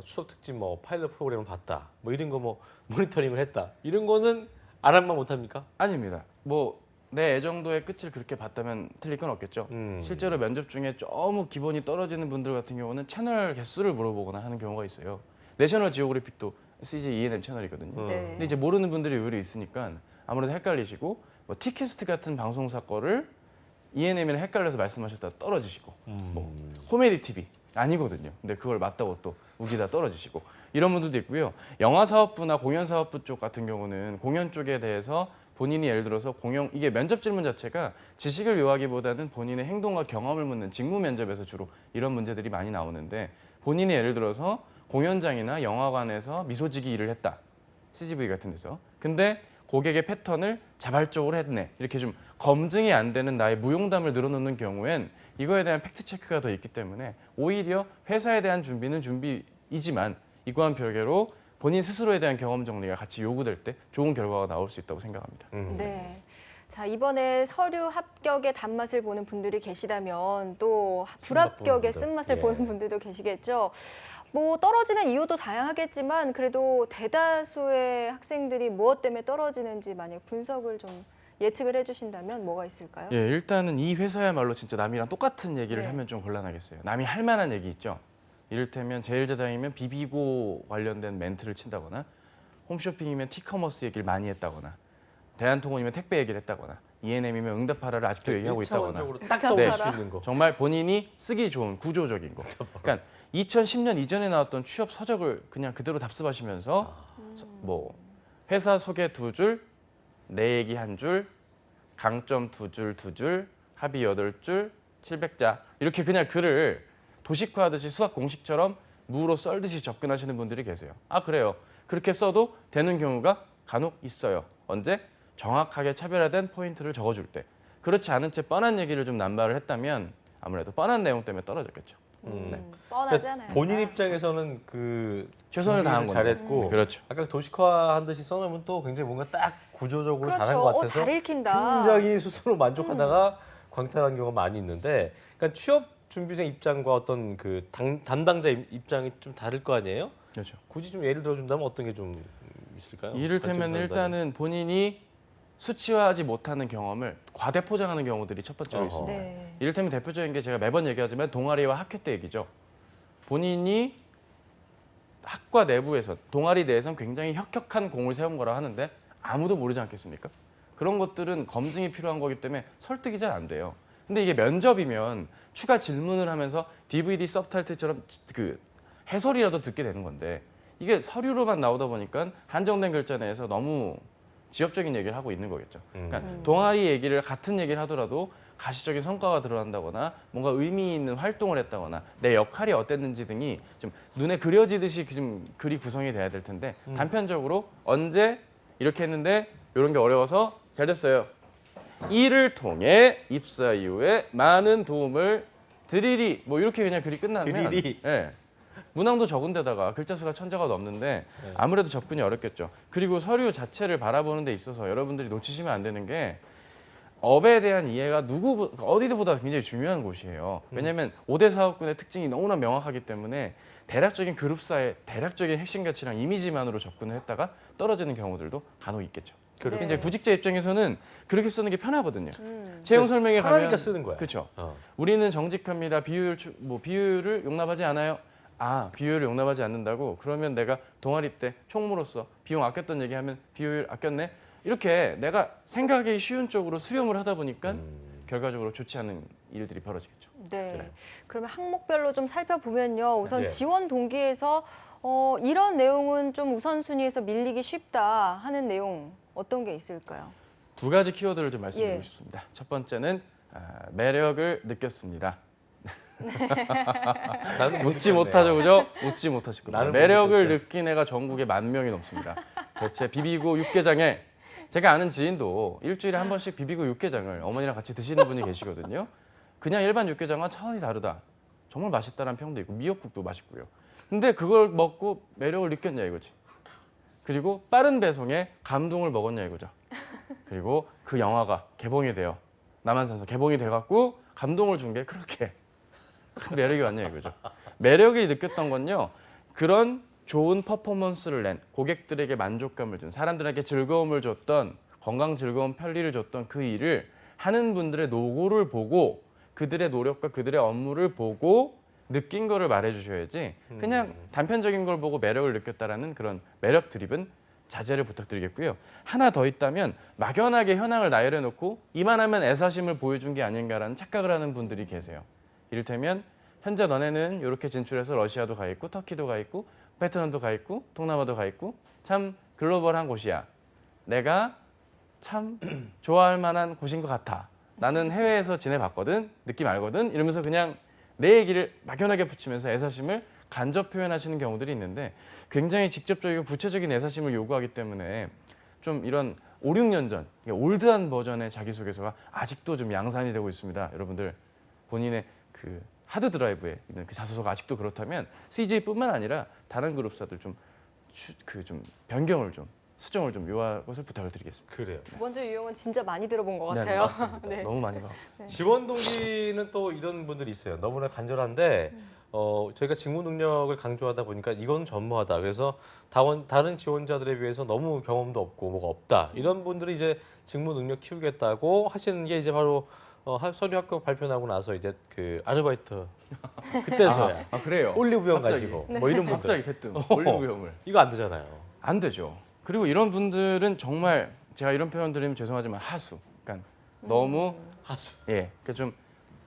추석 특집 뭐 파일럿 프로그램을 봤다 뭐 이런 거 뭐 모니터링을 했다 이런 거는 안 하면 못 합니까? 아닙니다. 뭐 내 애정도의 끝을 그렇게 봤다면 틀릴 건 없겠죠. 음. 실제로 면접 중에 너무 기본이 떨어지는 분들 같은 경우는 채널 개수를 물어보거나 하는 경우가 있어요. 내셔널 지오그래픽도 CJ E&M 채널이거든요. 네. 근데 이제 모르는 분들이 의외로 있으니까 아무래도 헷갈리시고 뭐 티캐스트 같은 방송사 거를 E&M이랑 헷갈려서 말씀하셨다 떨어지시고 뭐 코미디 TV 아니거든요. 근데 그걸 맞다고 또 우기다 떨어지시고 이런 분들도 있고요. 영화 사업부나 공연 사업부 쪽 같은 경우는 공연 쪽에 대해서 본인이 예를 들어서 이게 면접 질문 자체가 지식을 요하기보다는 본인의 행동과 경험을 묻는 직무 면접에서 주로 이런 문제들이 많이 나오는데 본인이 예를 들어서 공연장이나 영화관에서 미소지기 일을 했다. CGV 같은 데서. 근데 고객의 패턴을 자발적으로 했네. 이렇게 좀 검증이 안 되는 나의 무용담을 늘어놓는 경우엔 이거에 대한 팩트 체크가 더 있기 때문에 오히려 회사에 대한 준비는 준비이지만 이거와는 별개로 본인 스스로에 대한 경험 정리가 같이 요구될 때 좋은 결과가 나올 수 있다고 생각합니다. 네. 자, 이번에 서류 합격의 단맛을 보는 분들이 계시다면 또 불합격의 분들. 쓴맛을 예. 보는 분들도 계시겠죠. 뭐 떨어지는 이유도 다양하겠지만 그래도 대다수의 학생들이 무엇 때문에 떨어지는지 만약 분석을 좀 예측을 해주신다면 뭐가 있을까요? 예, 일단은 이 회사야말로 진짜 남이랑 똑같은 얘기를 네. 하면 좀 곤란하겠어요. 남이 할 만한 얘기 있죠. 이를테면 제일제당이면 비비고 관련된 멘트를 친다거나 홈쇼핑이면 티커머스 얘기를 많이 했다거나 대한통운이면 택배 얘기를 했다거나 E&M이면 응답하라를 아직도 얘기하고 있다거나 일차원적으로 딱 떠올릴 수 네. 있는 거. 정말 본인이 쓰기 좋은 구조적인 거. 그러니까 2010년 이전에 나왔던 취업 서적을 그냥 그대로 답습하시면서 뭐 회사 소개 2줄, 내 얘기 1줄, 강점 2줄, 합의 8줄, 700자 이렇게 그냥 글을 도식화하듯이 수학 공식처럼 무로 썰듯이 접근하시는 분들이 계세요. 아 그래요. 그렇게 써도 되는 경우가 간혹 있어요. 언제? 정확하게 차별화된 포인트를 적어줄 때. 그렇지 않은 채 뻔한 얘기를 좀 남발을 했다면 아무래도 뻔한 내용 때문에 떨어졌겠죠. 네. 뻔하지 않아요. 그러니까 본인 입장에서는 그 최선을 다한 건데. 잘했고 그렇죠. 아까 도식화한 듯이 써놓으면 또 굉장히 뭔가 딱 구조적으로 잘한 것 그렇죠. 같아서 잘 읽힌다. 굉장히 스스로 만족하다가 광탈한 경우가 많이 있는데, 그러니까 취업 준비생 입장과 어떤 그 담당자 입장이 좀 다를 거 아니에요? 그렇죠. 굳이 좀 예를 들어준다면 어떤 게 좀 있을까요? 이를테면 관점 일단은 본인이 수치화하지 못하는 경험을 과대 포장하는 경우들이 첫 번째로 어허. 있습니다. 네. 이를테면 대표적인 게 제가 매번 얘기하지만 동아리와 학회 때 얘기죠. 본인이 학과 내부에서 동아리 내에선 굉장히 혁혁한 공을 세운 거라 하는데 아무도 모르지 않겠습니까? 그런 것들은 검증이 필요한 거기 때문에 설득이 잘 안 돼요. 근데 이게 면접이면 추가 질문을 하면서 DVD 서브타이틀처럼 그 해설이라도 듣게 되는 건데 이게 서류로만 나오다 보니까 한정된 글자 내에서 너무 지엽적인 얘기를 하고 있는 거겠죠. 그러니까 동아리 얘기를 같은 얘기를 하더라도 가시적인 성과가 드러난다거나 뭔가 의미 있는 활동을 했다거나 내 역할이 어땠는지 등이 좀 눈에 그려지듯이 좀 글이 구성이 돼야 될 텐데 단편적으로 언제 이렇게 했는데 이런 게 어려워서 잘 됐어요. 이를 통해 입사 이후에 많은 도움을 드리리 뭐 이렇게 그냥 글이 끝나면 드리리. 예. 문항도 적은 데다가 글자 수가 1000자가 넘는데 아무래도 접근이 어렵겠죠. 그리고 서류 자체를 바라보는 데 있어서 여러분들이 놓치시면 안 되는 게 업에 대한 이해가 어디보다 굉장히 중요한 곳이에요. 왜냐하면 5대 사업군의 특징이 너무나 명확하기 때문에 대략적인 그룹사의 대략적인 핵심 가치랑 이미지만으로 접근을 했다가 떨어지는 경우들도 간혹 있겠죠. 네. 이제 구직자 입장에서는 그렇게 쓰는 게 편하거든요. 채용 설명에 편하니까 가면 쓰는 거야. 그렇죠. 어. 우리는 정직합니다. 비효율을 용납하지 않아요. 아, 비효율을 용납하지 않는다고? 그러면 내가 동아리 때 총무로서 비용 아꼈던 얘기하면 비효율 아꼈네? 이렇게 내가 생각하기 쉬운 쪽으로 수렴을 하다 보니까 결과적으로 좋지 않은 일들이 벌어지겠죠. 네. 그래요. 그러면 항목별로 좀 살펴보면요. 우선 네. 지원 동기에서 이런 내용은 좀 우선순위에서 밀리기 쉽다 하는 내용 어떤 게 있을까요? 두 가지 키워드를 좀 말씀드리고 예. 싶습니다. 첫 번째는 매력을 느꼈습니다. 나는 웃지 못하죠, 그죠? 웃지 못하실 겁니다. 나는 못 매력을 느꼈어요. 느낀 애가 전국에 10,000명이 넘습니다. 대체 비비고 육개장에 제가 아는 지인도 일주일에 한 번씩 비비고 육개장을 어머니랑 같이 드시는 분이 계시거든요. 그냥 일반 육개장과 차원이 다르다. 정말 맛있다는 평도 있고 미역국도 맛있고요. 근데 그걸 먹고 매력을 느꼈냐 이거지. 그리고 빠른 배송에 감동을 먹었냐 이거죠. 그리고 그 영화가 개봉이 돼요. 남한산서 개봉이 돼갖고 감동을 준 게 그렇게 큰 매력이 왔냐 이거죠. 매력이 느꼈던 건요. 그런 좋은 퍼포먼스를 낸 고객들에게 만족감을 준 사람들에게 즐거움을 줬던 건강 즐거움 편리를 줬던 그 일을 하는 분들의 노고를 보고 그들의 노력과 그들의 업무를 보고 느낀 거를 말해 주셔야지 그냥 단편적인 걸 보고 매력을 느꼈다라는 그런 매력 드립은 자제를 부탁드리겠고요. 하나 더 있다면 막연하게 현황을 나열해 놓고 이만하면 애사심을 보여준 게 아닌가라는 착각을 하는 분들이 계세요. 이를테면 현재 너네는 이렇게 진출해서 러시아도 가 있고 터키도 가 있고 베트남도 가 있고 동남아도 가 있고 참 글로벌한 곳이야. 내가 참 좋아할 만한 곳인 것 같아. 나는 해외에서 지내봤거든. 느낌 알거든. 이러면서 그냥 내 얘기를 막연하게 붙이면서 애사심을 간접 표현하시는 경우들이 있는데 굉장히 직접적이고 구체적인 애사심을 요구하기 때문에 좀 이런 5, 6년 전 올드한 버전의 자기소개서가 아직도 좀 양산이 되고 있습니다. 여러분들 본인의 그 하드 드라이브에 있는 그 자소서가 아직도 그렇다면 CJ뿐만 아니라 다른 그룹사들 좀 변경을 좀 수정을 좀 요할 것을 부탁을 드리겠습니다. 그래요. 두 번째 유형은 진짜 많이 들어본 것 네, 같아요. 맞습니다. 네. 너무 많이 봐. 지원 동기는 또 이런 분들이 있어요. 너무나 간절한데 저희가 직무 능력을 강조하다 보니까 이건 전무하다. 그래서 다른 지원자들에 비해서 너무 경험도 없고 뭐가 없다. 이런 분들이 이제 직무 능력 키우겠다고 하시는 게 이제 바로 서류 합격 발표 나고 나서 이제 그 아르바이트 그때서야 아 그래요? 올리브영 갑자기. 가시고 뭐 이런 분들 갑자기 대뜸 올리브영을 이거 안 되잖아요. 안 되죠. 그리고 이런 분들은 정말 제가 이런 표현 드리면 죄송하지만 하수. 그러니까 너무 하수. 예, 그러니까 좀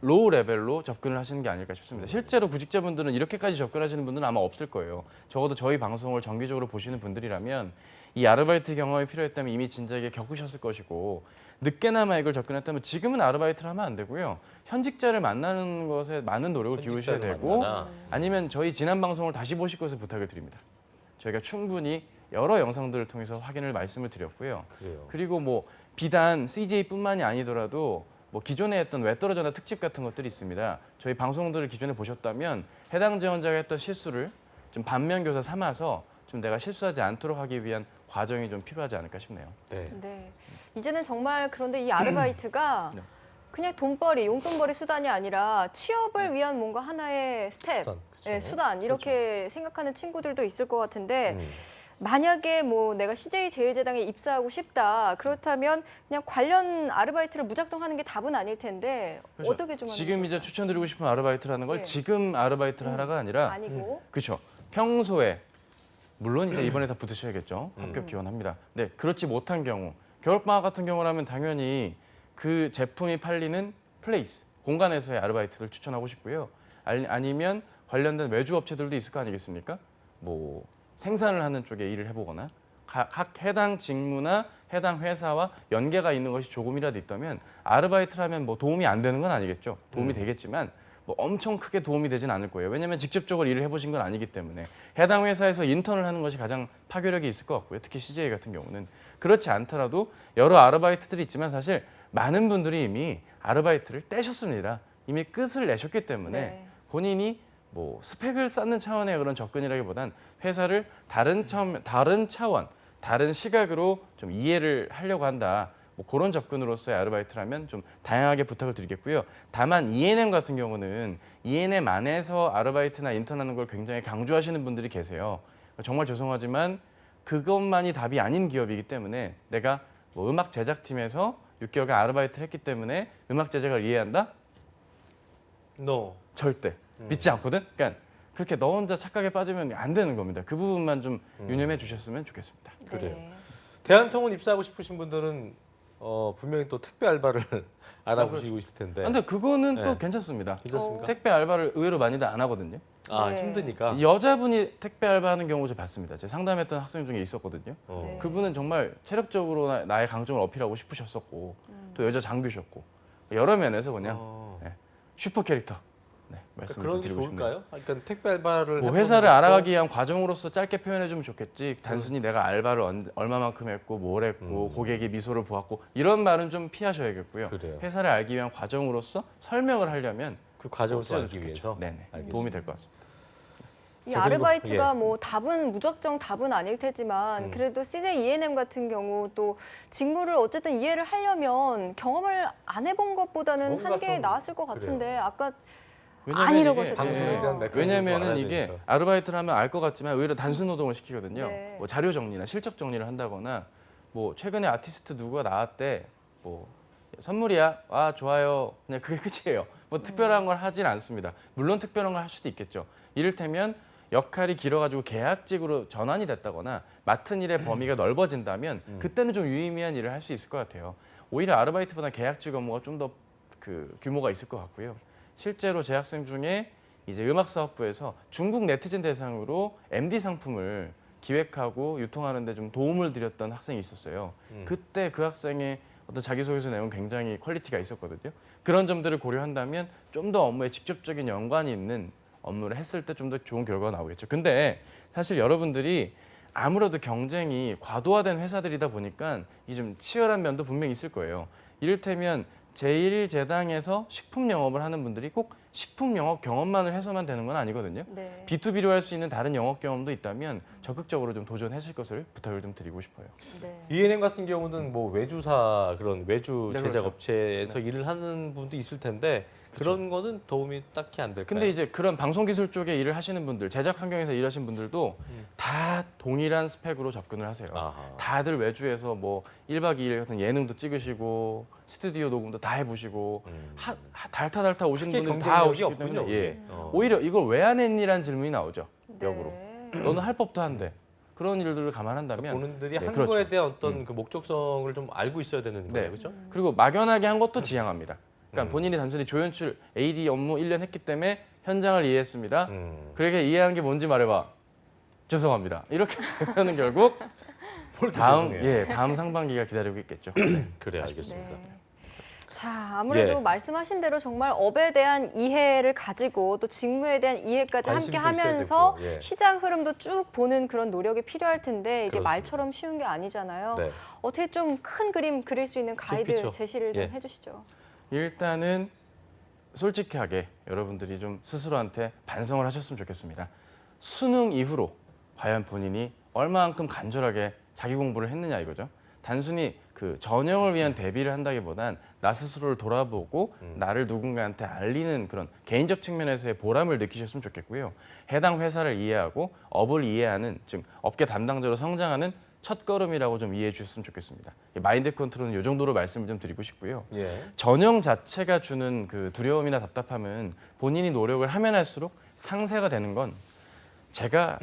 로우 레벨로 접근을 하시는 게 아닐까 싶습니다. 실제로 구직자분들은 이렇게까지 접근하시는 분들은 아마 없을 거예요. 적어도 저희 방송을 정기적으로 보시는 분들이라면 이 아르바이트 경험이 필요했다면 이미 진작에 겪으셨을 것이고 늦게나마 이걸 접근했다면 지금은 아르바이트를 하면 안 되고요. 현직자를 만나는 것에 많은 노력을 기울이셔야 현직자를 되고 만나라. 아니면 저희 지난 방송을 다시 보실 것을 부탁을 드립니다. 저희가 충분히 여러 영상들을 통해서 확인을 말씀을 드렸고요. 그래요. 그리고 뭐 비단 CJ뿐만이 아니더라도 뭐 기존에 했던 왜 떨어졌나 특집 같은 것들이 있습니다. 저희 방송들을 기존에 보셨다면 해당 지원자가 했던 실수를 좀 반면교사 삼아서 좀 내가 실수하지 않도록 하기 위한 과정이 좀 필요하지 않을까 싶네요. 네. 네. 이제는 정말 그런데 이 아르바이트가 네. 그냥 돈벌이, 용돈벌이 수단이 아니라 취업을 위한 뭔가 하나의 스텝, 수단, 그쵸. 예, 수단 이렇게 생각하는 친구들도 있을 것 같은데 음. 만약에 뭐 내가 CJ 제일제당에 입사하고 싶다 그렇다면 그냥 관련 아르바이트를 무작정 하는 게 답은 아닐 텐데 그렇죠. 어떻게 좀 하는 지금 게 이제 추천드리고 싶은 아르바이트라는 걸 네. 지금 아르바이트를 하라가 아니라 아니고 그렇죠. 평소에 물론 이제 이번에 다 붙으셔야겠죠. 합격 기원합니다. 네, 그렇지 못한 경우 겨울방학 같은 경우라면 당연히 그 제품이 팔리는 플레이스, 공간에서의 아르바이트를 추천하고 싶고요. 아니면 관련된 외주 업체들도 있을 거 아니겠습니까? 뭐 생산을 하는 쪽에 일을 해보거나 각 해당 직무나 해당 회사와 연계가 있는 것이 조금이라도 있다면 아르바이트를 하면 뭐 도움이 안 되는 건 아니겠죠. 도움이 되겠지만 뭐 엄청 크게 도움이 되진 않을 거예요. 왜냐하면 직접적으로 일을 해보신 건 아니기 때문에 해당 회사에서 인턴을 하는 것이 가장 파괴력이 있을 것 같고요. 특히 CJ 같은 경우는 그렇지 않더라도 여러 아르바이트들이 있지만 사실 많은 분들이 이미 아르바이트를 떼셨습니다. 이미 끝을 내셨기 때문에 네. 본인이 뭐 스펙을 쌓는 차원의 그런 접근이라기보단 회사를 다른 차원, 다른 시각으로 좀 이해를 하려고 한다. 뭐 그런 접근으로서의 아르바이트라면 좀 다양하게 부탁을 드리겠고요. 다만 E&M 같은 경우는 E&M 안에서 아르바이트나 인턴하는 걸 굉장히 강조하시는 분들이 계세요. 정말 죄송하지만 그것만이 답이 아닌 기업이기 때문에 내가 뭐 음악 제작팀에서 6개월간 아르바이트를 했기 때문에 음악 제작을 이해한다? No. 절대 믿지 않거든. 그러니까 그렇게 너 혼자 착각에 빠지면 안 되는 겁니다. 그 부분만 좀 유념해 주셨으면 좋겠습니다. 그래요. 네. 대한통운 입사하고 싶으신 분들은 분명히 또 택배 알바를 알아보시고 있을 텐데. 근데 그거는 네. 또 괜찮습니다. 괜찮습니까? 택배 알바를 의외로 많이들 안 하거든요. 아, 네. 힘드니까. 여자분이 택배 알바하는 경우 저 봤습니다. 제가 상담했던 학생 중에 있었거든요. 어. 네. 그분은 정말 체력적으로 나의 강점을 어필하고 싶으셨었고 또 여자 장교셨고 여러 면에서 그냥 어. 슈퍼 캐릭터 말씀을 그런 좀 게 드리고 싶네요. 좋을까요? 그러니까 택배 알바를 뭐 해보는 회사를 것도- 알아가기 위한 과정으로서 짧게 표현해주면 좋겠지. 단순히 내가 알바를 얼마만큼 했고 뭘 했고 고객의 미소를 보았고 이런 말은 좀 피하셔야겠고요. 그래요. 회사를 알기 위한 과정으로서 설명을 하려면 그 과정을 또 써도 알기 좋겠죠. 위해서. 네네. 알겠습니다. 도움이 될 것 같습니다. 이 자, 그리고- 아르바이트가 예. 뭐 답은 무작정 답은 아닐 테지만 그래도 CJ E&M 같은 경우 또 직무를 어쨌든 이해를 하려면 경험을 안 해본 것보다는 뭔가 한 게 좀 나았을 것 같은데 그래요. 아까 왜냐면 아니라고 이게- 하셨잖아요. 방송에 대한 매끈함을 좀 왜냐면은 알아야 이게 되니까. 아르바이트를 하면 알 것 같지만 의외로 단순 노동을 시키거든요. 네. 뭐 자료 정리나 실적 정리를 한다거나 뭐 최근에 아티스트 누구가 나왔대 뭐 선물이야 아 좋아요 그냥 그게 끝이에요. 뭐 특별한 걸 하진 않습니다. 물론 특별한 걸 할 수도 있겠죠. 이를테면 역할이 길어가지고 계약직으로 전환이 됐다거나 맡은 일의 범위가 넓어진다면 그때는 좀 유의미한 일을 할 수 있을 것 같아요. 오히려 아르바이트보다 계약직 업무가 좀 더 그 규모가 있을 것 같고요. 실제로 제 학생 중에 이제 음악사업부에서 중국 네티즌 대상으로 MD 상품을 기획하고 유통하는 데 좀 도움을 드렸던 학생이 있었어요. 그때 그 학생의 어떤 자기소개서 내용은 굉장히 퀄리티가 있었거든요. 그런 점들을 고려한다면 좀 더 업무에 직접적인 연관이 있는 업무를 했을 때 좀 더 좋은 결과가 나오겠죠. 근데 사실 여러분들이 아무래도 경쟁이 과도화된 회사들이다 보니까 이 좀 치열한 면도 분명히 있을 거예요. 이를테면 제1제당에서 식품 영업을 하는 분들이 꼭 식품 영업 경험만을 해서만 되는 건 아니거든요. 네. B2B로 할 수 있는 다른 영업 경험도 있다면 적극적으로 좀 도전하실 것을 부탁을 좀 드리고 싶어요. 네. E&M 같은 경우는 뭐 외주사 그런 외주 네, 제작 그렇죠. 업체에서 일을 하는 분도 있을 텐데 그런 거는 도움이 딱히 안 될까요? 근데 이제 그런 방송 기술 쪽에 일을 하시는 분들, 제작 환경에서 일하시는 분들도 다 동일한 스펙으로 접근을 하세요. 아하. 다들 외주에서 뭐 1박 2일 같은 예능도 찍으시고 스튜디오 녹음도 다 해보시고 달타 오신 크게 분들 다 경쟁력이 오시기 없군요. 때문에 예. 그게. 어. 오히려 이걸 왜 안 했니라는 질문이 나오죠. 역으로. 네. 너는 할 법도 한데 그런 일들을 감안한다면 본인들이 한 그렇죠. 거에 대한 어떤 그 목적성을 좀 알고 있어야 되는 네. 거예요, 그렇죠? 그리고 막연하게 한 것도 지향합니다. 그러니까 본인이 단순히 조연출 AD 업무 1년 했기 때문에 현장을 이해했습니다. 그렇게 이해한 게 뭔지 말해봐. 죄송합니다. 이렇게 되면 결국 뭘 이렇게 죄송해요. 다음 상반기가 기다리고 있겠죠. 네. 그래 알겠습니다. 네. 자, 아무래도 예. 말씀하신 대로 정말 업에 대한 이해를 가지고 또 직무에 대한 이해까지 함께 관심도 있어야 하면서 되고, 예. 시장 흐름도 쭉 보는 그런 노력이 필요할 텐데 이게 그렇습니다. 말처럼 쉬운 게 아니잖아요. 네. 어떻게 좀 큰 그림 그릴 수 있는 가이드 빅피처. 제시를 좀 예. 해주시죠. 일단은 솔직하게 여러분들이 좀 스스로한테 반성을 하셨으면 좋겠습니다. 수능 이후로 과연 본인이 얼마만큼 간절하게 자기 공부를 했느냐 이거죠. 단순히 그 전형을 위한 대비를 한다기보단 나 스스로를 돌아보고 나를 누군가한테 알리는 그런 개인적 측면에서의 보람을 느끼셨으면 좋겠고요. 해당 회사를 이해하고 업을 이해하는, 즉 업계 담당자로 성장하는 첫걸음이라고 좀 이해해 주셨으면 좋겠습니다. 마인드 컨트롤은 이 정도로 말씀을 좀 드리고 싶고요. 예. 전형 자체가 주는 그 두려움이나 답답함은 본인이 노력을 하면 할수록 상세가 되는 건 제가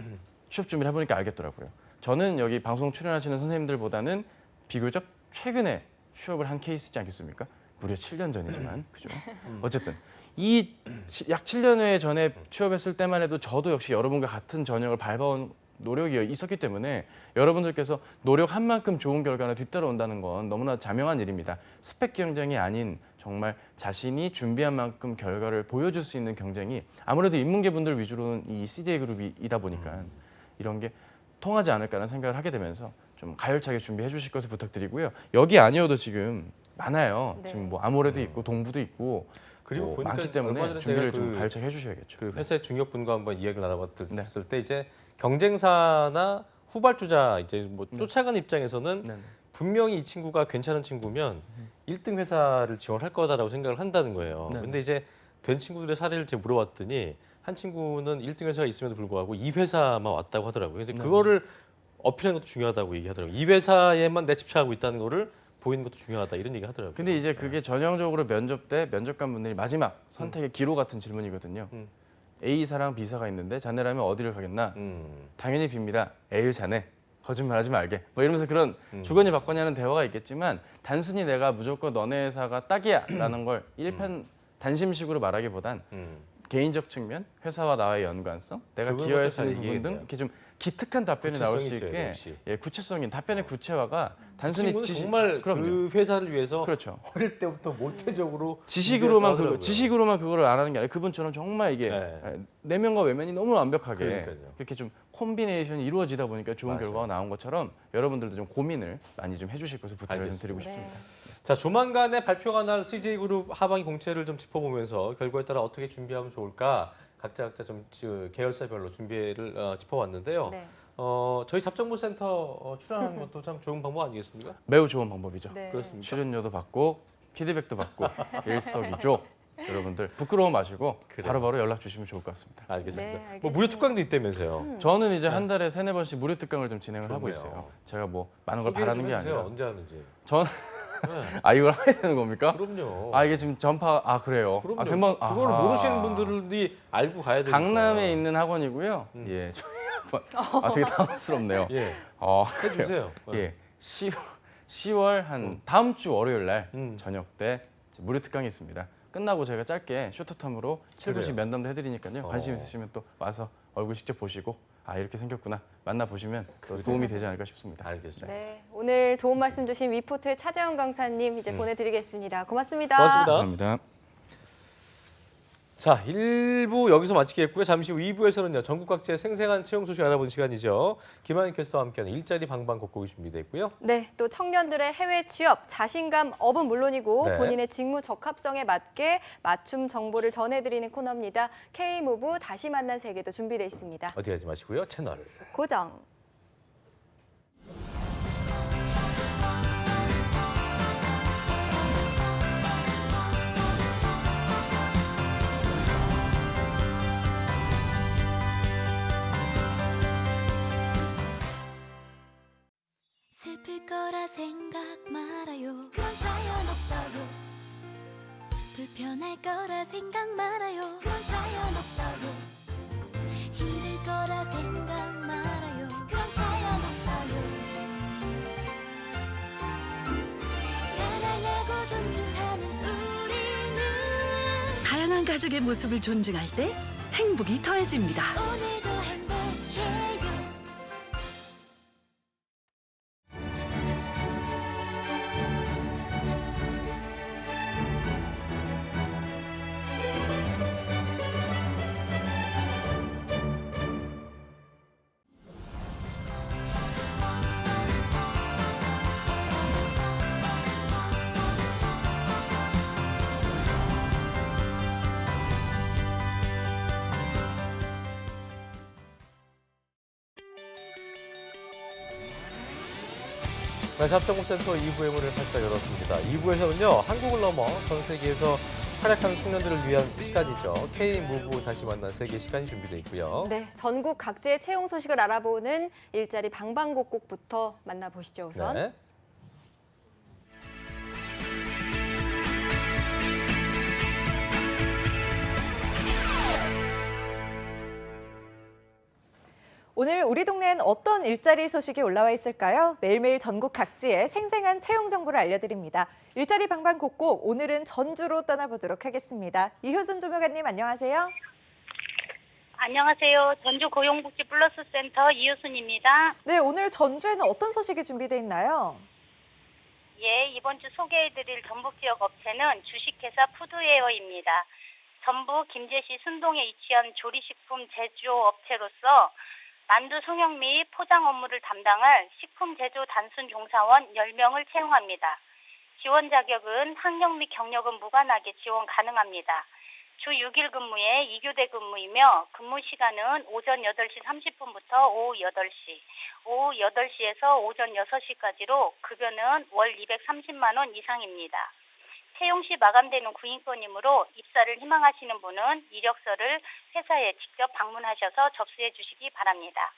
취업 준비를 해보니까 알겠더라고요. 저는 여기 방송 출연하시는 선생님들보다는 비교적 최근에 취업을 한 케이스지 않겠습니까? 무려 7년 전이지만, 그죠? 어쨌든 이 약 7년 전에 취업했을 때만 해도 저도 역시 여러분과 같은 전형을 밟아온 노력이 있었기 때문에 여러분들께서 노력한 만큼 좋은 결과가 뒤따라온다는 건 너무나 자명한 일입니다. 스펙 경쟁이 아닌 정말 자신이 준비한 만큼 결과를 보여줄 수 있는 경쟁이 아무래도 인문계 분들 위주로는 이 CJ그룹이다 보니까 이런 게 통하지 않을까라는 생각을 하게 되면서 좀 가열차게 준비해 주실 것을 부탁드리고요. 여기 아니어도 지금 많아요. 네. 지금 뭐 아모레도 있고 동부도 있고 그리고 뭐 보니까 많기 얼마 때문에 전에 준비를 제가 좀 가열차게 해주셔야겠죠. 그 회사의 중역분과 한번 이야기를 나눠봤을 네. 때 이제 경쟁사나 후발주자 이제 뭐 쫓아가는 입장에서는 네. 분명히 이 친구가 괜찮은 친구면 1등 회사를 지원할 거다라고 생각을 한다는 거예요. 네. 근데 이제 된 친구들의 사례를 제가 물어봤더니 한 친구는 1등 회사가 있음에도 불구하고 이 회사만 왔다고 하더라고요. 그래서 네. 그거를 어필하는 것도 중요하다고 얘기하더라고요. 이 회사에만 내 집착하고 있다는 거를 보이는 것도 중요하다 이런 얘기 하더라고요. 근데 이제 그게 전형적으로 면접 때 면접관 분들이 마지막 선택의 기로 같은 질문이거든요. A사랑 B사가 있는데 자네라면 어디를 가겠나? 당연히 B입니다. 에이 자네. 거짓말하지 말게. 뭐 이러면서 그런 주거니 받거니 하는 대화가 있겠지만 단순히 내가 무조건 너네 회사가 딱이야라는 걸 일편 단심식으로 말하기보단 개인적 측면, 회사와 나와의 연관성, 내가 그걸 기여할 먼저 수 있는 잘 부분 등 이해해야 이렇게 좀 기특한 답변이 나올 수 구체성이 있어야 있게 돼요, 역시. 예, 구체성인 답변의 구체화가 그 단순히 친구는 정말 그럼요. 그 회사를 위해서 그렇죠. 어릴 때부터 모태적으로 지식으로만 그거를 안 하는 게 아니라 그분처럼 정말 이게 네. 내면과 외면이 너무 완벽하게 그러니까요. 이렇게 좀 콤비네이션이 이루어지다 보니까 좋은 맞아요. 결과가 나온 것처럼 여러분들도 좀 고민을 많이 좀 해주실 것을 부탁을 좀 알겠습니다. 드리고 네. 싶습니다. 자, 조만간에 발표가 날 CJ그룹 하반기 공채를 좀 짚어보면서 결과에 따라 어떻게 준비하면 좋을까 각자 좀 계열사별로 준비를 짚어봤는데요. 네. 저희 잡정보센터 출연하는 것도 참 좋은 방법 아니겠습니까? 매우 좋은 방법이죠. 네. 그렇습니다. 출연료도 받고 피드백도 받고 일석이조. 여러분들 부끄러워 마시고 그래요. 바로바로 연락 주시면 좋을 것 같습니다. 알겠습니다. 네, 뭐 알겠습니다. 무료 특강도 있다면서요. 저는 이제 한 달에 3-4번씩 무료 특강을 좀 진행을 하고 좋네요. 있어요. 제가 뭐 많은 걸 소개를 바라는 좀 게 해주세요. 아니라 언제 하는지. 전 네. 이걸 해야 되는 겁니까? 그럼요. 이게 지금 그래요. 그럼요. 생방 그걸 아하. 모르시는 분들이 알고 가야 되니까. 강남에 있는 학원이고요. 예, 저희 학원. 되게 당황스럽네요. 예, 그래요. 해주세요. 예, 10월 한 다음 주 월요일 날 음. 저녁 때 무료 특강이 있습니다. 끝나고 제가 짧게 쇼트텀으로 7분씩 그래요. 면담도 해드리니까요. 관심 어. 있으시면 또 와서 얼굴 직접 보시고 이렇게 생겼구나 만나보시면 또 그래요. 도움이 되지 않을까 싶습니다. 알겠습니다. 네, 오늘 도움 말씀 주신 위포트의 차재현 강사님 이제 보내드리겠습니다. 고맙습니다. 고맙습니다. 감사합니다. 자, 1부 여기서 마치겠고요. 잠시 후 2부에서는요. 전국 각지의 생생한 채용 소식 알아보는 시간이죠. 김한인 캐스터와 함께하는 일자리 방방곡곡이 준비되어 있고요. 네, 또 청년들의 해외 취업, 자신감 업은 물론이고 네. 본인의 직무 적합성에 맞게 맞춤 정보를 전해드리는 코너입니다. K무브 다시 만난 세계도 준비되어 있습니다. 어디 가지 마시고요. 채널 고정. 슬플 거라 생각 말아요. 그런 사연 없어요. 불편할 거라 생각 말아요. 그런 사연 없어요. 힘들 거라 생각 말아요. 그런 사연 없어요. 사랑하고 존중하는 우리는 다양한 가족의 모습을 존중할 때 행복이 더해집니다. 오늘도 행복해요. 잡정무센터 2부의 문을 활짝 열었습니다. 2부에서는요, 한국을 넘어 전 세계에서 활약하는 청년들을 위한 시간이죠. K-무브 다시 만난 세계 시간이 준비되어 있고요. 네, 전국 각지의 채용 소식을 알아보는 일자리 방방곡곡부터 만나보시죠, 우선. 네. 오늘 우리 동네엔 어떤 일자리 소식이 올라와 있을까요? 매일매일 전국 각지의 생생한 채용 정보를 알려드립니다. 일자리 방방곡곡, 오늘은 전주로 떠나보도록 하겠습니다. 이효순 조무관님 안녕하세요. 안녕하세요. 전주 고용복지 플러스 센터 이효순입니다. 네, 오늘 전주에는 어떤 소식이 준비되어 있나요? 예, 이번 주 소개해드릴 전북 지역 업체는 주식회사 푸드웨어입니다. 전북 김제시 순동에 위치한 조리식품 제조업체로서 만두 송영 및 포장 업무를 담당할 식품 제조 단순 종사원 10명을 채용합니다. 지원 자격은 학력 및 경력은 무관하게 지원 가능합니다. 주 6일 근무에 2교대 근무이며 근무 시간은 오전 8시 30분부터 오후 8시, 오후 8시에서 오전 6시까지로 급여는 월 230만 원 이상입니다. 채용 시 마감되는 구인권이므로 입사를 희망하시는 분은 이력서를 회사에 직접 방문하셔서 접수해 주시기 바랍니다.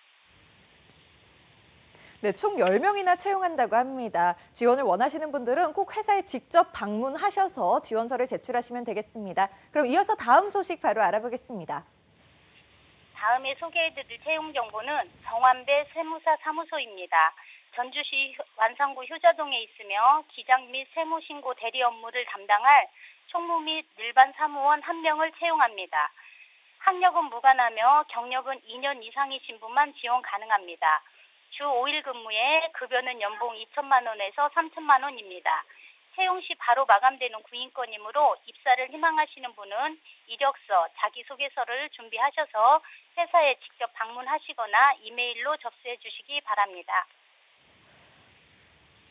네, 총 10명이나 채용한다고 합니다. 지원을 원하시는 분들은 꼭 회사에 직접 방문하셔서 지원서를 제출하시면 되겠습니다. 그럼 이어서 다음 소식 바로 알아보겠습니다. 다음에 소개해드릴 채용 정보는 정환배 세무사 사무소입니다. 전주시 완산구 효자동에 있으며 기장 및 세무신고 대리 업무를 담당할 총무 및 일반 사무원 1명을 채용합니다. 학력은 무관하며 경력은 2년 이상이신 분만 지원 가능합니다. 주 5일 근무에 급여는 연봉 2천만 원에서 3천만 원입니다. 채용 시 바로 마감되는 구인권이므로 입사를 희망하시는 분은 이력서, 자기소개서를 준비하셔서 회사에 직접 방문하시거나 이메일로 접수해 주시기 바랍니다.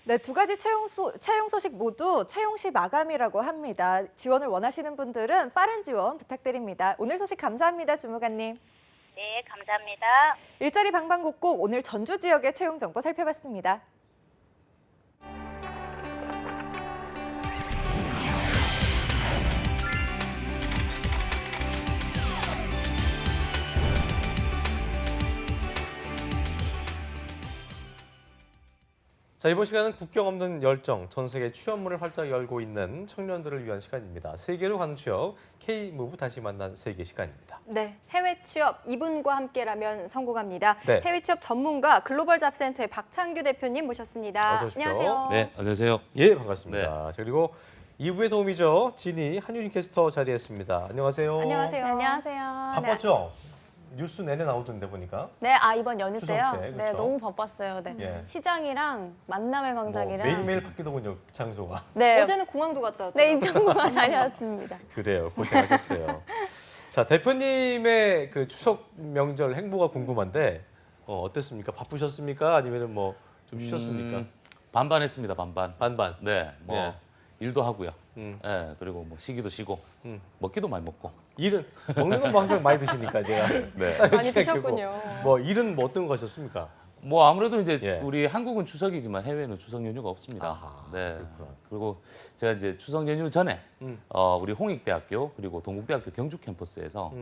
네, 두 가지 채용 소식 모두 채용 시 마감이라고 합니다. 지원을 원하시는 분들은 빠른 지원 부탁드립니다. 오늘 소식 감사합니다, 주무관님. 네, 감사합니다. 일자리 방방곡곡 오늘 전주 지역의 채용 정보 살펴봤습니다. 자, 이번 시간은 국경 없는 열정, 전 세계 취업문을 활짝 열고 있는 청년들을 위한 시간입니다. 세계로 가는 취업, K-무브 다시 만난 세계 시간입니다. 네, 해외 취업 이분과 함께라면 성공합니다. 네. 해외 취업 전문가 글로벌 잡센터의 박창규 대표님 모셨습니다. 어서 오십시오. 안녕하세요. 네, 안녕하세요. 예, 반갑습니다. 자, 그리고 2부의 도움이죠. 진희 한유진 캐스터 자리했습니다. 안녕하세요. 안녕하세요. 안녕하세요. 바빴죠? 뉴스 내내 나오던데 보니까. 네, 이번 연휴 추석 때요. 때, 네, 그렇죠? 너무 바빴어요. 네. 예. 시장이랑 만남의 뭐 광장이랑 매일매일 바뀌더군요, 장소가. 네, 어제는 공항도 갔다 왔다. 네, 인천공항 다녀왔습니다. 그래요. 고생하셨어요. 자, 대표님의 그 추석 명절 행보가 궁금한데 어땠습니까? 바쁘셨습니까? 아니면 뭐 좀 쉬셨습니까? 반반했습니다. 반반. 반반. 네, 뭐 예. 일도 하고요. 음. 예, 그리고 뭐 쉬기도 쉬고 음. 먹기도 많이 먹고. 일은 먹는 건 뭐 항상 많이 드시니까 제가. 네. 많이 드셨군요. 뭐 일은 뭐 어떤 거 하셨습니까? 뭐 아무래도 이제 예. 우리 한국은 추석이지만 해외는 추석 연휴가 없습니다. 아하, 네. 그렇구나. 그리고 제가 이제 추석 연휴 전에 음. 우리 홍익대학교 그리고 동국대학교 경주 캠퍼스에서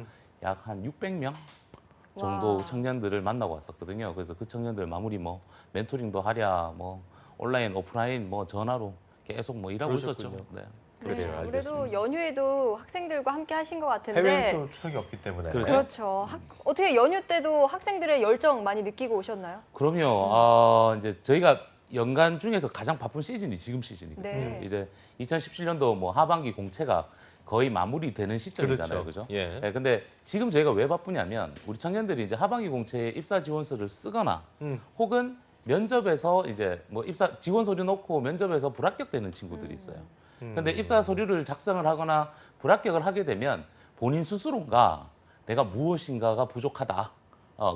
약 한 600명 정도 와. 청년들을 만나고 왔었거든요. 그래서 그 청년들 마무리 뭐 멘토링도 하랴 뭐 온라인 오프라인 뭐 전화로 계속 뭐 일하고 그러셨군요. 있었죠. 네. 네, 그래요, 아무래도 알겠습니다. 연휴에도 학생들과 함께 하신 것 같은데. 해외는 또 추석이 없기 때문에. 그렇죠. 그렇죠. 어떻게 연휴 때도 학생들의 열정 많이 느끼고 오셨나요? 그럼요. 이제 저희가 연간 중에서 가장 바쁜 시즌이 지금 시즌이거든요. 네. 이제 2017년도 뭐 하반기 공채가 거의 마무리되는 시점이잖아요, 그죠? 예. 네, 근데 지금 저희가 왜 바쁘냐면 우리 청년들이 이제 하반기 공채에 입사 지원서를 쓰거나 혹은 면접에서 이제 뭐 입사 지원 서류 넣고 면접에서 불합격되는 친구들이 있어요. 근데 입사 서류를 작성을 하거나 불합격을 하게 되면 본인 스스로가 내가 무엇인가가 부족하다.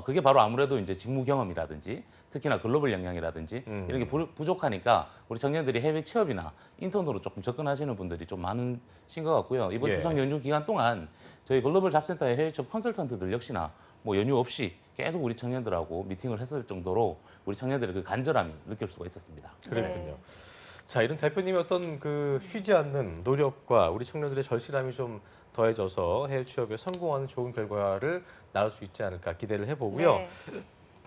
그게 바로 아무래도 이제 직무 경험이라든지 특히나 글로벌 역량이라든지 이런 게 부족하니까 우리 청년들이 해외 취업이나 인턴으로 조금 접근하시는 분들이 좀 많으신 것 같고요. 이번 예. 추석 연휴 기간 동안 저희 글로벌 잡센터의 해외 취업 컨설턴트들 역시나 뭐 연휴 없이 계속 우리 청년들하고 미팅을 했을 정도로 우리 청년들의 그 간절함이 느낄 수가 있었습니다. 그렇군요. 자, 이런 대표님의 어떤 그 쉬지 않는 노력과 우리 청년들의 절실함이 좀 더해져서 해외 취업에 성공하는 좋은 결과를 낳을 수 있지 않을까 기대를 해보고요. 네.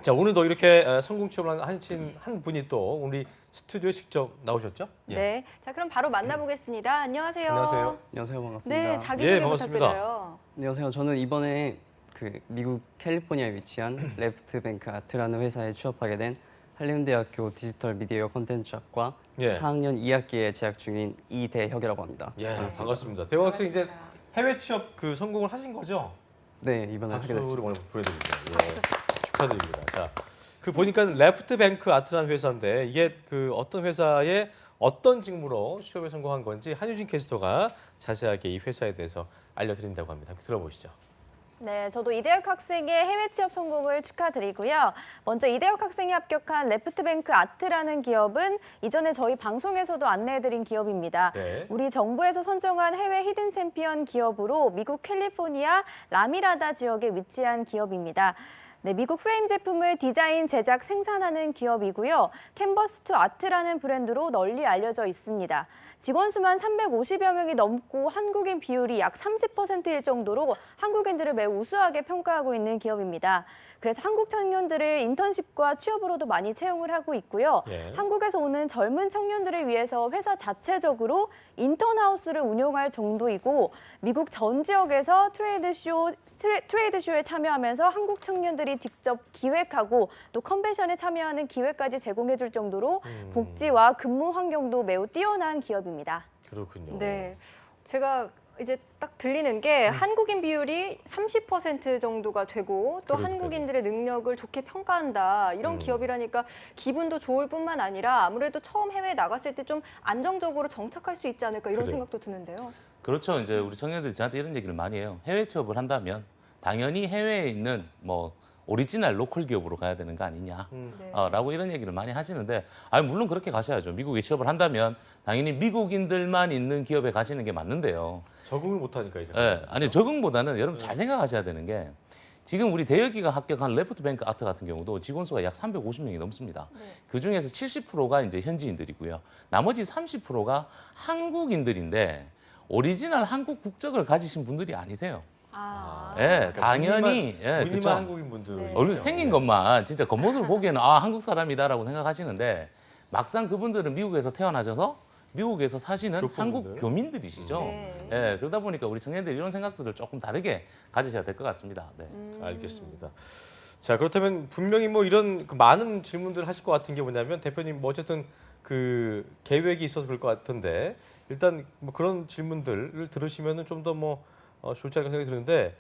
자, 오늘도 이렇게 성공 취업을 하신 한 분이 또 우리 스튜디오에 직접 나오셨죠? 예. 네. 자, 그럼 바로 만나보겠습니다. 안녕하세요. 안녕하세요. 안녕하세요, 반갑습니다. 네, 자기소개 반갑습니다. 부탁드려요. 안녕하세요. 저는 이번에 그 미국 캘리포니아에 위치한 레프트뱅크 아트라는 회사에 취업하게 된 한림대학교 디지털 미디어 콘텐츠학과 예. 4학년 2학기에 재학 중인 이대혁이라고 합니다. 예, 반갑습니다. 대호 학생 이제 해외 취업 그 성공을 하신 거죠? 네, 이번에 하게 박수를 됐습니다. 오늘 보내드립니다. 예, 축하드립니다. 자, 그 보니까 레프트뱅크 아트라는 회사인데 이게 그 어떤 회사에 어떤 직무로 취업에 성공한 건지 한유진 캐스터가 자세하게 이 회사에 대해서 알려드린다고 합니다. 함께 들어보시죠. 네, 저도 이대혁 학생의 해외 취업 성공을 축하드리고요. 먼저 이대혁 학생이 합격한 레프트뱅크 아트라는 기업은 이전에 저희 방송에서도 안내해드린 기업입니다. 네. 우리 정부에서 선정한 해외 히든 챔피언 기업으로 미국 캘리포니아 라미라다 지역에 위치한 기업입니다. 네, 미국 프레임 제품을 디자인, 제작, 생산하는 기업이고요. 캔버스 투 아트라는 브랜드로 널리 알려져 있습니다. 직원 수만 350여 명이 넘고 한국인 비율이 약 30%일 정도로 한국인들을 매우 우수하게 평가하고 있는 기업입니다. 그래서 한국 청년들을 인턴십과 취업으로도 많이 채용을 하고 있고요. 예. 한국에서 오는 젊은 청년들을 위해서 회사 자체적으로 인턴하우스를 운영할 정도이고 미국 전 지역에서 트레이드쇼에 참여하면서 한국 청년들이 직접 기획하고 또 컨벤션에 참여하는 기회까지 제공해 줄 정도로 복지와 근무 환경도 매우 뛰어난 기업입니다. 그렇군요. 네. 제가 이제 딱 들리는 게 한국인 비율이 30% 정도가 되고 또 그러니까요. 한국인들의 능력을 좋게 평가한다. 이런 기업이라니까 기분도 좋을 뿐만 아니라 아무래도 처음 해외에 나갔을 때 좀 안정적으로 정착할 수 있지 않을까 이런 그래요. 생각도 드는데요. 그렇죠. 이제 우리 청년들이 저한테 이런 얘기를 많이 해요. 해외 취업을 한다면 당연히 해외에 있는 뭐 오리지널 로컬 기업으로 가야 되는 거 아니냐. 네. 라고 이런 얘기를 많이 하시는데 물론 그렇게 가셔야죠. 미국에 취업을 한다면 당연히 미국인들만 있는 기업에 가시는 게 맞는데요. 적응을 못하니까 이제. 아니 적응보다는 여러분 잘 생각하셔야 되는 게 지금 우리 대혁이가 합격한 레프트뱅크 아트 같은 경우도 직원 수가 약 350명이 넘습니다. 그 중에서 70%가 이제 현지인들이고요. 나머지 30%가 한국인들인데 오리지널 한국 국적을 가지신 분들이 아니세요. 그러니까 당연히 무늬만 그쵸. 한국인 분들. 네. 얼굴 생긴 것만 진짜 겉모습을 보기에는 한국 사람이다라고 생각하시는데 막상 그분들은 미국에서 태어나셔서 미국에서 사시는 교포분들. 한국 교민들이시죠. 네. 그러다 보니까 우리 청년들이 이런 생각들을 조금 다르게 가지셔야 될 것 같습니다. 네. 알겠습니다. 자, 그렇다면 분명히 뭐 이런 그 많은 질문들 하실 것 같은 게 뭐냐면 대표님 뭐 어쨌든 그 계획이 있어서 그럴 것 같은데 일단 뭐 그런 질문들을 들으시면은 좀 더 뭐 좋지 않을까 생각이 드는데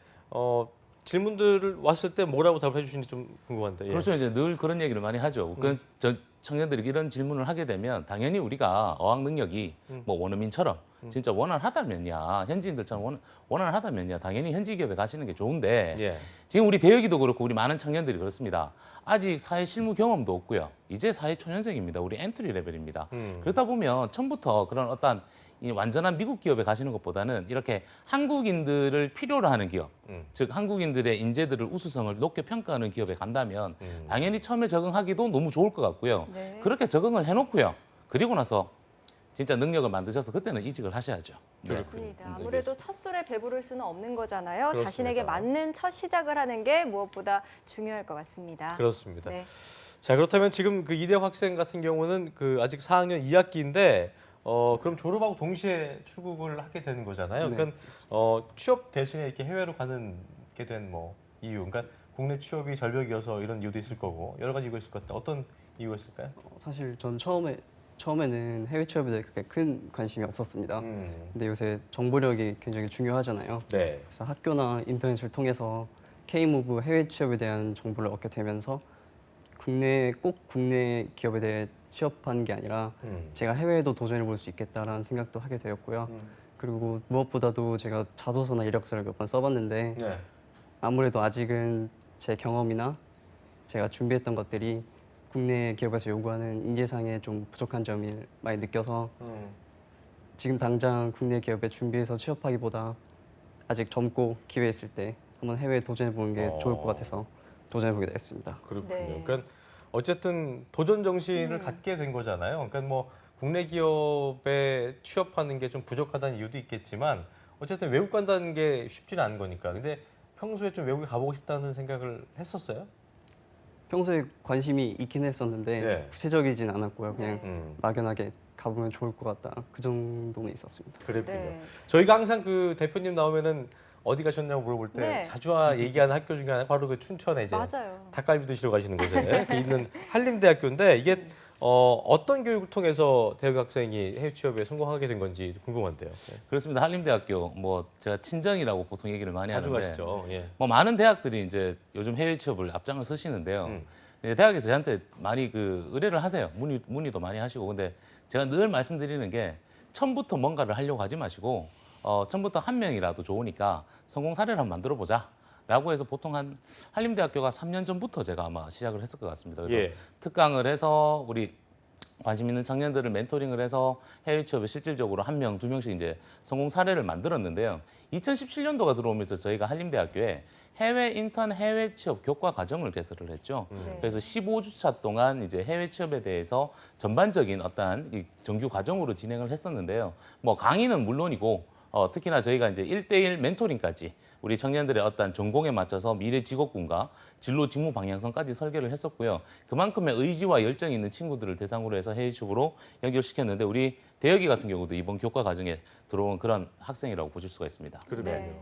질문들을 왔을 때 뭐라고 답을 해주시는지 좀 궁금한데. 예. 그렇죠. 이제 늘 그런 얘기를 많이 하죠. 저 청년들이 이런 질문을 하게 되면 당연히 우리가 어학 능력이 뭐 원어민처럼 진짜 원활하다면야 현지인들처럼 원활하다면야 당연히 현지 기업에 가시는 게 좋은데 예. 지금 우리 대혁이도 그렇고 우리 많은 청년들이 그렇습니다. 아직 사회 실무 경험도 없고요. 이제 사회 초년생입니다. 우리 엔트리 레벨입니다. 그렇다 보면 처음부터 그런 어떤 이 완전한 미국 기업에 가시는 것보다는 이렇게 한국인들을 필요로 하는 기업, 즉 한국인들의 인재들을 우수성을 높게 평가하는 기업에 간다면 당연히 처음에 적응하기도 너무 좋을 것 같고요. 네. 그렇게 적응을 해놓고요. 그리고 나서 진짜 능력을 만드셔서 그때는 이직을 하셔야죠. 네. 맞습니다. 아무래도 첫 술에 배부를 수는 없는 거잖아요. 그렇습니다. 자신에게 맞는 첫 시작을 하는 게 무엇보다 중요할 것 같습니다. 그렇습니다. 네. 자, 그렇다면 지금 그 이대혁 학생 같은 경우는 그 아직 4학년 2학기인데 그럼 졸업하고 동시에 출국을 하게 되는 거잖아요. 네. 그러니까 취업 대신에 이렇게 해외로 가는 게 된 뭐 이유, 그러니까 국내 취업이 절벽이어서 이런 이유도 있을 거고 여러 가지 이유가 있을 것 같아요. 어떤 이유가 있을까요? 사실 전 처음에는 해외 취업에 대해 그렇게 큰 관심이 없었습니다. 근데 요새 정보력이 굉장히 중요하잖아요. 네. 그래서 학교나 인터넷을 통해서 K무브 해외 취업에 대한 정보를 얻게 되면서 꼭 국내 기업에 대해 취업한 게 아니라 제가 해외에도 도전해 볼 수 있겠다라는 생각도 하게 되었고요. 그리고 무엇보다도 제가 자소서나 이력서를 몇 번 써봤는데 네. 아무래도 아직은 제 경험이나 제가 준비했던 것들이 국내 기업에서 요구하는 인재상에 좀 부족한 점을 많이 느껴서 지금 당장 국내 기업에 준비해서 취업하기보다 아직 젊고 기회 있을 때 한번 해외에 도전해 보는 게 좋을 것 같아서 도전해보게 됐습니다. 그렇군요. 네. 그러니까 어쨌든 도전 정신을 갖게 된 거잖아요. 그러니까 뭐 국내 기업에 취업하는 게 좀 부족하다는 이유도 있겠지만 어쨌든 외국 간다는 게 쉽지는 않은 거니까. 근데 평소에 좀 외국에 가보고 싶다는 생각을 했었어요? 평소에 관심이 있긴 했었는데 네. 구체적이진 않았고요. 그냥 네. 막연하게 가보면 좋을 것 같다. 그 정도는 있었습니다. 그랬군요. 네. 저희가 항상 그 대표님 나오면은 어디 가셨냐고 물어볼 때 네. 자주 얘기하는 학교 중에 하나 바로 그 춘천에 이제 맞아요. 닭갈비 드시러 가시는 곳에 그 있는 한림대학교인데 이게 어떤 교육을 통해서 대학 학생이 해외 취업에 성공하게 된 건지 궁금한데요. 네. 그렇습니다. 한림대학교 뭐 제가 친정이라고 보통 얘기를 많이 자주 하는데 가시죠. 예. 뭐 많은 대학들이 이제 요즘 해외 취업을 앞장을 서시는데요. 이제 대학에서 저한테 많이 그 의뢰를 하세요. 문의도 많이 하시고. 근데 제가 늘 말씀드리는 게 처음부터 뭔가를 하려고 하지 마시고 처음부터 한 명이라도 좋으니까 성공 사례를 한번 만들어 보자. 라고 해서 보통 한림대학교가 3년 전부터 제가 아마 시작을 했을 것 같습니다. 그래서 예. 특강을 해서 우리 관심 있는 청년들을 멘토링을 해서 해외 취업에 실질적으로 1명, 2명씩 이제 성공 사례를 만들었는데요. 2017년도가 들어오면서 저희가 한림대학교에 해외 인턴 해외 취업 교과 과정을 개설을 했죠. 네. 그래서 15주차 동안 이제 해외 취업에 대해서 전반적인 어떠한 이 정규 과정으로 진행을 했었는데요. 뭐 강의는 물론이고 특히나 저희가 이제 1대1 멘토링까지 우리 청년들의 어떤 전공에 맞춰서 미래 직업군과 진로 직무 방향성까지 설계를 했었고요. 그만큼의 의지와 열정이 있는 친구들을 대상으로 해서 해외 취업으로 연결시켰는데 우리 대여기 같은 경우도 이번 교과 과정에 들어온 그런 학생이라고 보실 수가 있습니다. 그러네요. 네.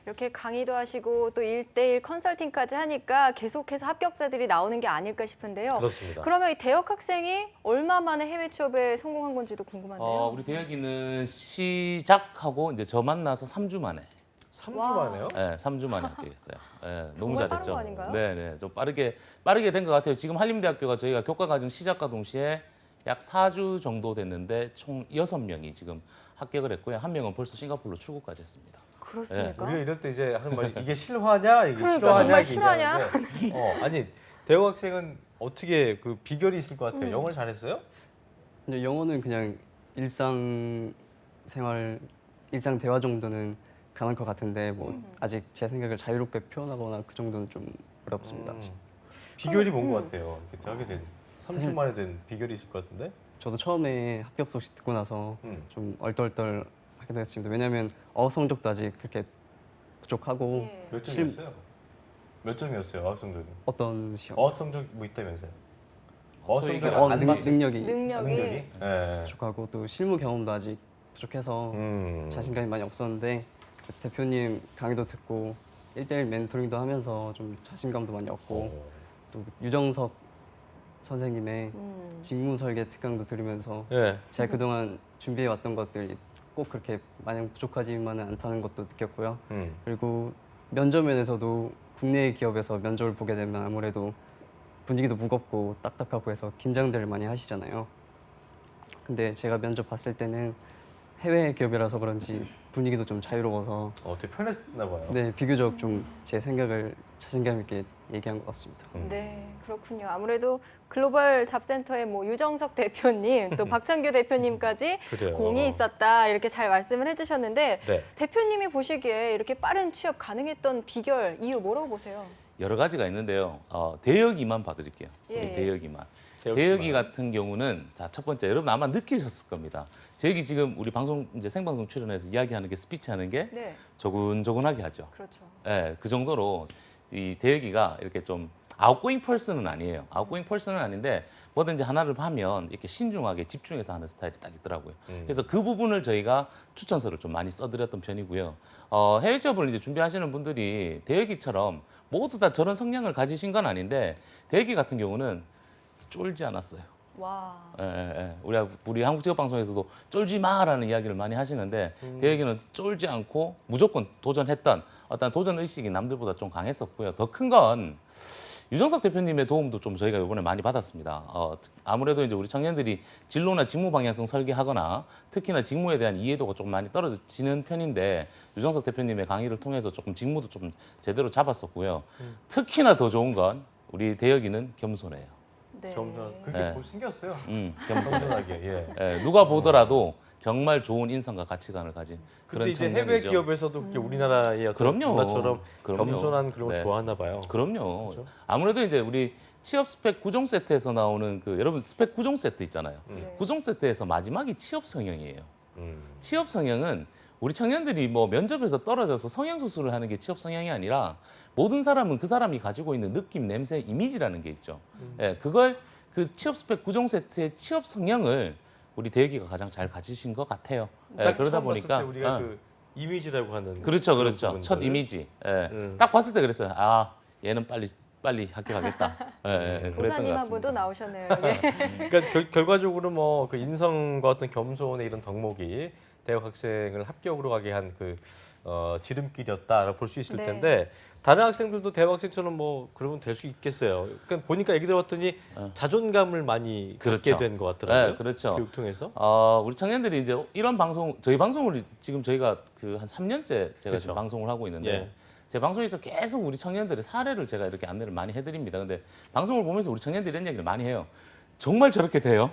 이렇게 강의도 하시고 또 1대1 컨설팅까지 하니까 계속해서 합격자들이 나오는 게 아닐까 싶은데요. 그렇습니다. 그러면 이 대학 학생이 얼마 만에 해외 취업에 성공한 건지도 궁금한데요. 우리 대여기는 시작하고 이제 저 만나서 3주 만에. 3주 와. 만에요? 네, 3주 만에 합격했어요. 네, 너무 정말 잘했죠. 빠른 거 아닌가요? 네, 좀 빠르게 된 것 같아요. 지금 한림대학교가 저희가 교과 과정 시작과 동시에 약 4주 정도 됐는데 총 6명이 지금 합격을 했고요. 1명은 벌써 싱가포르로 출국까지 했습니다. 그렇습니까? 우리가 이럴 때 이제 하는 말 이게 실화냐 이게 그러니까, 실화냐 정말 이게 얘기하는데, 아니 대학 학생은 어떻게 그 비결이 있을 것 같아요. 영어를 잘했어요? 근데 영어는 그냥 일상 대화 정도는 가능할 것 같은데 뭐 아직 제 생각을 자유롭게 표현하거나 그 정도는 좀 어렵습니다. 아직. 비결이 뭔 것 같아요. 이렇게 대학에 된 3주 만에 된 비결이 있을 것 같은데. 저도 처음에 합격 소식 듣고 나서 좀 얼떨떨 하기도 했습니다. 왜냐하면 어학 성적도 아직 그렇게 부족하고 예. 몇 점이었어요? 몇 점이었어요? 어학 성적이? 어떤 시험 어학 성적 뭐 있다면서요? 어학 성적 저희가 안 봤어요? 능력이 능력이 네. 부족하고 또 실무 경험도 아직 부족해서 자신감이 많이 없었는데 그 대표님 강의도 듣고 1대1 멘토링도 하면서 좀 자신감도 많이 얻고 또 유정석 선생님의 직무 설계 특강도 들으면서 예. 제가 그동안 준비해 왔던 것들이 꼭 그렇게 마냥 부족하지만은 않다는 것도 느꼈고요. 그리고 면접 면에서도 국내 기업에서 면접을 보게 되면 아무래도 분위기도 무겁고 딱딱하고 해서 긴장들을 많이 하시잖아요. 근데 제가 면접 봤을 때는 해외 기업이라서 그런지 분위기도 좀 자유로워서 되게 편했나 봐요. 네, 비교적 좀 제 생각을 자신감 있게 얘기한 것 같습니다. 네, 그렇군요. 아무래도 글로벌 잡센터의 뭐 유정석 대표님, 또 박찬규 대표님까지 그래요. 공이 있었다 이렇게 잘 말씀을 해주셨는데 네. 대표님이 보시기에 이렇게 빠른 취업 가능했던 비결 이유 뭐라고 보세요? 여러 가지가 있는데요. 대여기만 봐드릴게요. 예, 우리 예. 대여기만. 대여기만. 대여기 같은 경우는 첫 번째 여러분 아마 느끼셨을 겁니다. 저희 지금 우리 방송 이제 생방송 출연해서 이야기하는 게 스피치하는 게 네, 조근조근하게 하죠. 그렇죠. 예, 그 정도로 이 대여기가 이렇게 좀 아웃고잉 펄슨은 아니에요. 아웃고잉 펄슨은 아닌데 뭐든지 하나를 하면 이렇게 신중하게 집중해서 하는 스타일이 딱 있더라고요. 그래서 그 부분을 저희가 추천서를 좀 많이 써드렸던 편이고요. 해외 취업을 이제 준비하시는 분들이 대여기처럼 모두 다 저런 성향을 가지신 건 아닌데 대여기 같은 경우는 쫄지 않았어요. 와, 우리 한국 취업 방송에서도 쫄지 마라는 이야기를 많이 하시는데 대여기는 쫄지 않고 무조건 도전했던 어떤 도전 의식이 남들보다 좀 강했었고요. 더 큰 건 유정석 대표님의 도움도 좀 저희가 이번에 많이 받았습니다. 아무래도 이제 우리 청년들이 진로나 직무 방향성 설계하거나 특히나 직무에 대한 이해도가 좀 많이 떨어지는 편인데 유정석 대표님의 강의를 통해서 조금 직무도 좀 제대로 잡았었고요. 특히나 더 좋은 건 우리 대여기는 겸손해요. 네. 그렇게 네. 생겼어요. 겸손해. 겸손하게. 예. 누가 보더라도 정말 좋은 인성과 가치관을 가진 그런 근데 이제 청년이죠. 해외 기업에서도 그렇게 우리나라의 어떤 그럼요. 문화처럼 그럼요. 겸손한 그런 걸 네. 좋아하나 봐요. 그럼요. 그렇죠? 아무래도 이제 우리 취업 스펙 구종 세트에서 나오는 그 여러분 스펙 구종 세트 있잖아요. 구종 세트에서 마지막이 취업 성형이에요. 취업 성형은 우리 청년들이 뭐 면접에서 떨어져서 성형 수술을 하는 게 취업 성형이 아니라 모든 사람은 그 사람이 가지고 있는 느낌, 냄새, 이미지라는 게 있죠. 예, 그걸 그 취업 스펙 구종 세트의 취업 성형을 우리 대여기가 가장 잘 가지신 것 같아요. 예, 딱 그러다 처음 보니까 봤을 때 우리가 그 이미지라고 하는 그렇죠, 그런 그렇죠. 부분들. 첫 이미지. 예. 딱 봤을 때 그랬어요. 아, 얘는 빨리 학교 가겠다. 예, 그랬던 것 보사님 한 같습니다. 분도 나오셨네요. 예. 그러니까 결과적으로 뭐 그 인성과 어떤 겸손의 이런 덕목이 대학 학생을 합격으로 가게 한 그 지름길이었다라고 볼 수 있을 네. 텐데 다른 학생들도 대학 학생처럼 뭐 그러면 될 수 있겠어요. 그러니까 보니까 얘기 들어봤더니 자존감을 많이 갖게 그렇죠. 된 것 같더라고요. 네, 그렇죠. 교육 통해서. 우리 청년들이 이제 이런 방송, 저희 방송을 지금 저희가 그 한 3년째 제가 그렇죠. 지금 방송을 하고 있는데 예. 제 방송에서 계속 우리 청년들의 사례를 제가 이렇게 안내를 많이 해드립니다. 근데 방송을 보면서 우리 청년들이 이런 얘기를 많이 해요. 정말 저렇게 돼요?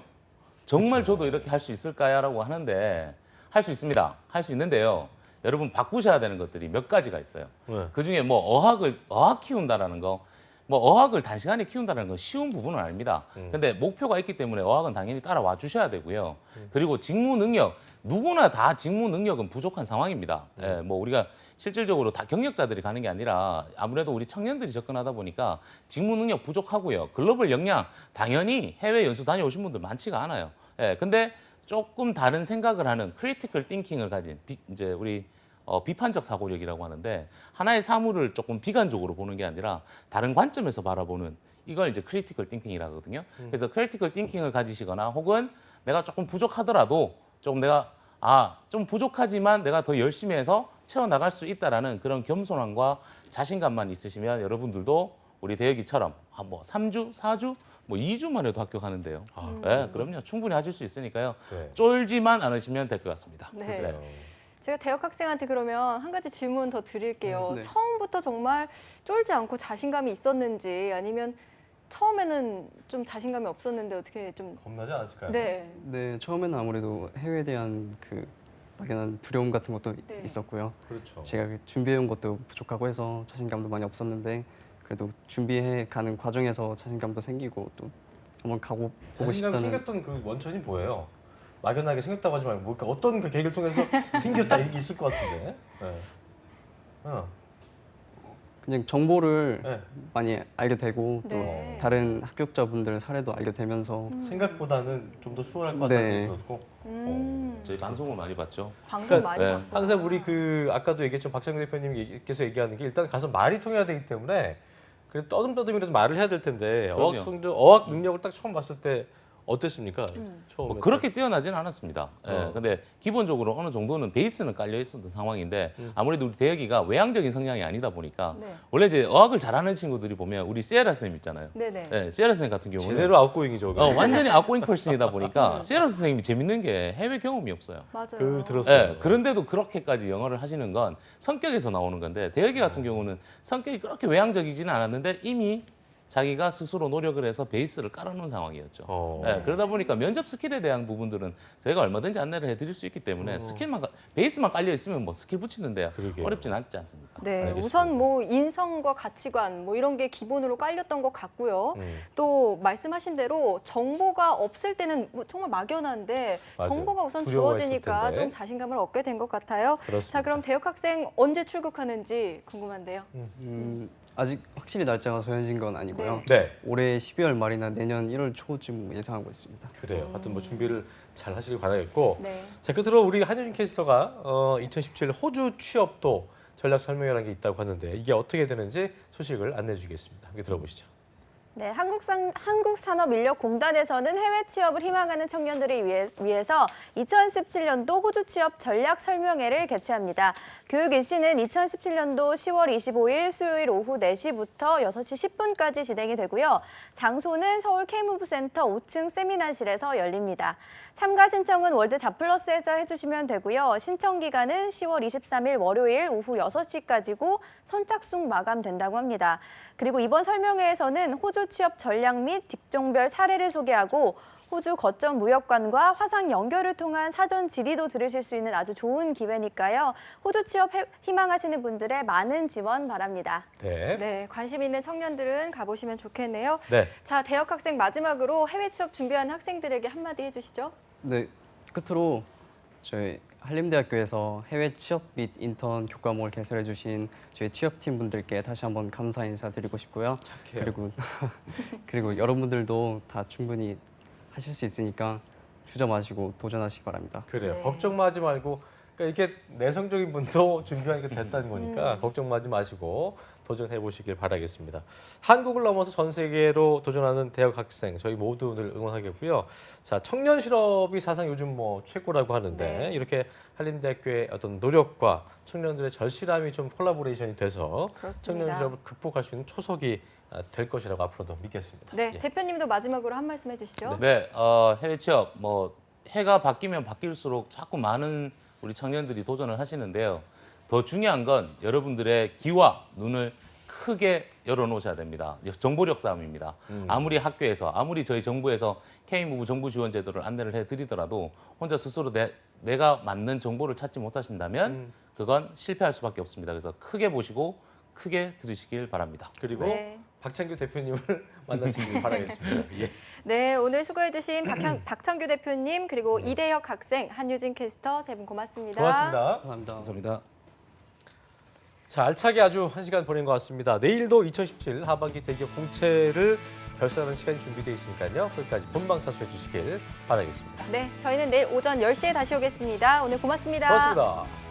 정말 그렇죠. 저도 이렇게 할 수 있을까요? 라고 하는데 할 수 있습니다. 할 수 있는데요. 여러분 바꾸셔야 되는 것들이 몇 가지가 있어요. 네. 그중에 뭐 어학 키운다라는 거, 뭐 어학을 단시간에 키운다는 건 쉬운 부분은 아닙니다. 근데 목표가 있기 때문에 어학은 당연히 따라와 주셔야 되고요. 그리고 직무 능력, 누구나 다 직무 능력은 부족한 상황입니다. 예, 뭐 우리가 실질적으로 다 경력자들이 가는 게 아니라 아무래도 우리 청년들이 접근하다 보니까 직무 능력 부족하고요. 글로벌 역량 당연히 해외 연수 다녀오신 분들 많지가 않아요. 예, 근데 조금 다른 생각을 하는 크리티컬 띵킹을 가진 이제 우리 비판적 사고력이라고 하는데 하나의 사물을 조금 비관적으로 보는 게 아니라 다른 관점에서 바라보는 이걸 이제 크리티컬 띵킹이라고 하거든요. 그래서 크리티컬 띵킹을 가지시거나 혹은 내가 조금 부족하더라도 조금 내가 좀 부족하지만 내가 더 열심히 해서 채워나갈 수 있다라는 그런 겸손함과 자신감만 있으시면 여러분들도 우리 대혁이처럼 뭐 3주, 4주, 뭐 2주만 해도 합격하는데요. 네, 그럼요. 충분히 하실 수 있으니까요. 네. 쫄지만 않으시면 될 것 같습니다. 네. 제가 대학 학생한테 그러면 한 가지 질문 더 드릴게요. 네. 처음부터 정말 쫄지 않고 자신감이 있었는지 아니면 처음에는 좀 자신감이 없었는데 어떻게 좀 겁나지 않았을까요? 네. 네, 처음에는 아무래도 해외에 대한 그 막연한 두려움 같은 것도 네. 있었고요. 그렇죠. 제가 준비해온 것도 부족하고 해서 자신감도 많이 없었는데 그래도 준비해 가는 과정에서 자신감도 생기고 또 한번 가고 보고 자신감 싶다는 생겼던 그 원천이 뭐예요? 막연하게 생겼다고 하지 말고 뭔가 어떤 그 계기를 통해서 생겼다 이런 게 있을 것 같은데. 네. 그냥 정보를 네. 많이 알게 되고 또 네. 다른 합격자분들 사례도 알게 되면서 생각보다는 좀 더 수월할 것 네. 같다는 생각이 들었고. 저희 방송을 많이 봤죠. 방송 그러니까 많이 네. 봤구나. 항상 우리 그 아까도 얘기했지만 박창근 대표님께서 얘기하는 게 일단 가서 말이 통해야 되기 때문에 그래도 떠듬떠듬이라도 말을 해야 될 텐데 그럼요. 어학 능력을 딱 처음 봤을 때 어땠습니까? 처음에 뭐 그렇게 뛰어나지는 않았습니다. 예, 어. 근데 기본적으로 어느 정도는 베이스는 깔려 있었던 상황인데 아무래도 우리 대혁이가 외향적인 성향이 아니다 보니까 네. 원래 이제 어학을 잘하는 친구들이 보면 우리 시에라 쌤 있잖아요. 네네. 예, 시에라 쌤 같은 경우는 제대로 아웃고잉이죠. 완전히 아웃고잉 펄슨이다 보니까 시에라 선생님이 재밌는 게 해외 경험이 없어요. 맞아요. 그 들었어요. 예, 그런데도 그렇게까지 영어를 하시는 건 성격에서 나오는 건데 대혁이 같은 경우는 성격이 그렇게 외향적이지는 않았는데 이미 자기가 스스로 노력을 해서 베이스를 깔아놓은 상황이었죠. 예, 그러다 보니까 면접 스킬에 대한 부분들은 저희가 얼마든지 안내를 해드릴 수 있기 때문에 베이스만 깔려 있으면 뭐 스킬 붙이는데 그러게요. 어렵진 않지 않습니까? 네, 알겠습니다. 우선 뭐 인성과 가치관 뭐 이런 게 기본으로 깔렸던 것 같고요. 또 말씀하신 대로 정보가 없을 때는 뭐 정말 막연한데 맞아요. 정보가 우선 두려워가 있을 주어지니까 텐데. 좀 자신감을 얻게 된 것 같아요. 그렇습니다. 자, 그럼 대학 학생 언제 출국하는지 궁금한데요. 아직 확실히 날짜가 정해진 건 아니고요. 네. 올해 12월 말이나 내년 1월 초쯤 예상하고 있습니다. 그래요. 하여튼 뭐 준비를 잘 하시길 바라겠고. 네. 자, 끝으로 우리 한효진 캐스터가 2017 호주 취업도 전략 설명회라는 게 있다고 하는데 이게 어떻게 되는지 소식을 안내해 주겠습니다. 함께 들어보시죠. 네, 한국산업인력공단에서는 해외 취업을 희망하는 청년들을 위해서 2017년도 호주 취업 전략 설명회를 개최합니다. 교육 일시는 2017년도 10월 25일 수요일 오후 4시부터 6시 10분까지 진행이 되고요. 장소는 서울 K무브센터 5층 세미나실에서 열립니다. 참가 신청은 월드 자플러스에서 해주시면 되고요. 신청 기간은 10월 23일 월요일 오후 6시까지고 선착순 마감된다고 합니다. 그리고 이번 설명회에서는 호주 취업 전략 및 직종별 사례를 소개하고 호주 거점 무역관과 화상 연결을 통한 사전 질의도 들으실 수 있는 아주 좋은 기회니까요. 호주 취업 희망하시는 분들의 많은 지원 바랍니다. 네. 네, 관심 있는 청년들은 가보시면 좋겠네요. 네. 자, 대학 학생 마지막으로 해외 취업 준비하는 학생들에게 한마디 해주시죠. 네, 끝으로 저희 한림대학교에서 해외 취업 및 인턴 교과목을 개설해 주신 저희 취업팀 분들께 다시 한번 감사 인사드리고 싶고요. 착해요. 그리고 여러분들도 다 충분히 하실 수 있으니까 주저 마시고 도전하시기 바랍니다. 그래요. 네. 걱정하지 말고 그러니까 이게 내성적인 분도 준비하니까 됐다는 거니까 걱정하지 마시고 도전해 보시길 바라겠습니다. 한국을 넘어서 전 세계로 도전하는 대학 학생 저희 모두 늘 응원하겠고요. 자, 청년 실업이 사상 요즘 뭐 최고라고 하는데 네. 이렇게 한림대학교의 어떤 노력과 청년들의 절실함이 좀 콜라보레이션이 돼서 그렇습니다. 청년 실업을 극복할 수 있는 초석이 될 것이라고 앞으로도 믿겠습니다. 네, 예. 대표님도 마지막으로 한 말씀 해주시죠. 네, 해외 취업 뭐 해가 바뀌면 바뀔수록 자꾸 많은 우리 청년들이 도전을 하시는데요. 더 중요한 건 여러분들의 귀와 눈을 크게 열어놓으셔야 됩니다. 정보력 싸움입니다. 아무리 학교에서, 아무리 저희 정부에서 K무브 정부 지원 제도를 안내를 해드리더라도 혼자 스스로 내가 맞는 정보를 찾지 못하신다면 그건 실패할 수밖에 없습니다. 그래서 크게 보시고 크게 들으시길 바랍니다. 그리고 네. 박찬규 대표님을 만나시길 바라겠습니다. 예. 네, 오늘 수고해주신 박찬규 대표님 그리고 이대혁 학생, 한유진 캐스터 세 분 고맙습니다. 고맙습니다. 감사합니다. 감사합니다. 자, 알차게 아주 한 시간 보낸 것 같습니다. 내일도 2017 하반기 대기업 공채를 결산하는 시간이 준비되어 있으니까요. 끝까지 본방사수해 주시길 바라겠습니다. 네, 저희는 내일 오전 10시에 다시 오겠습니다. 오늘 고맙습니다. 고맙습니다.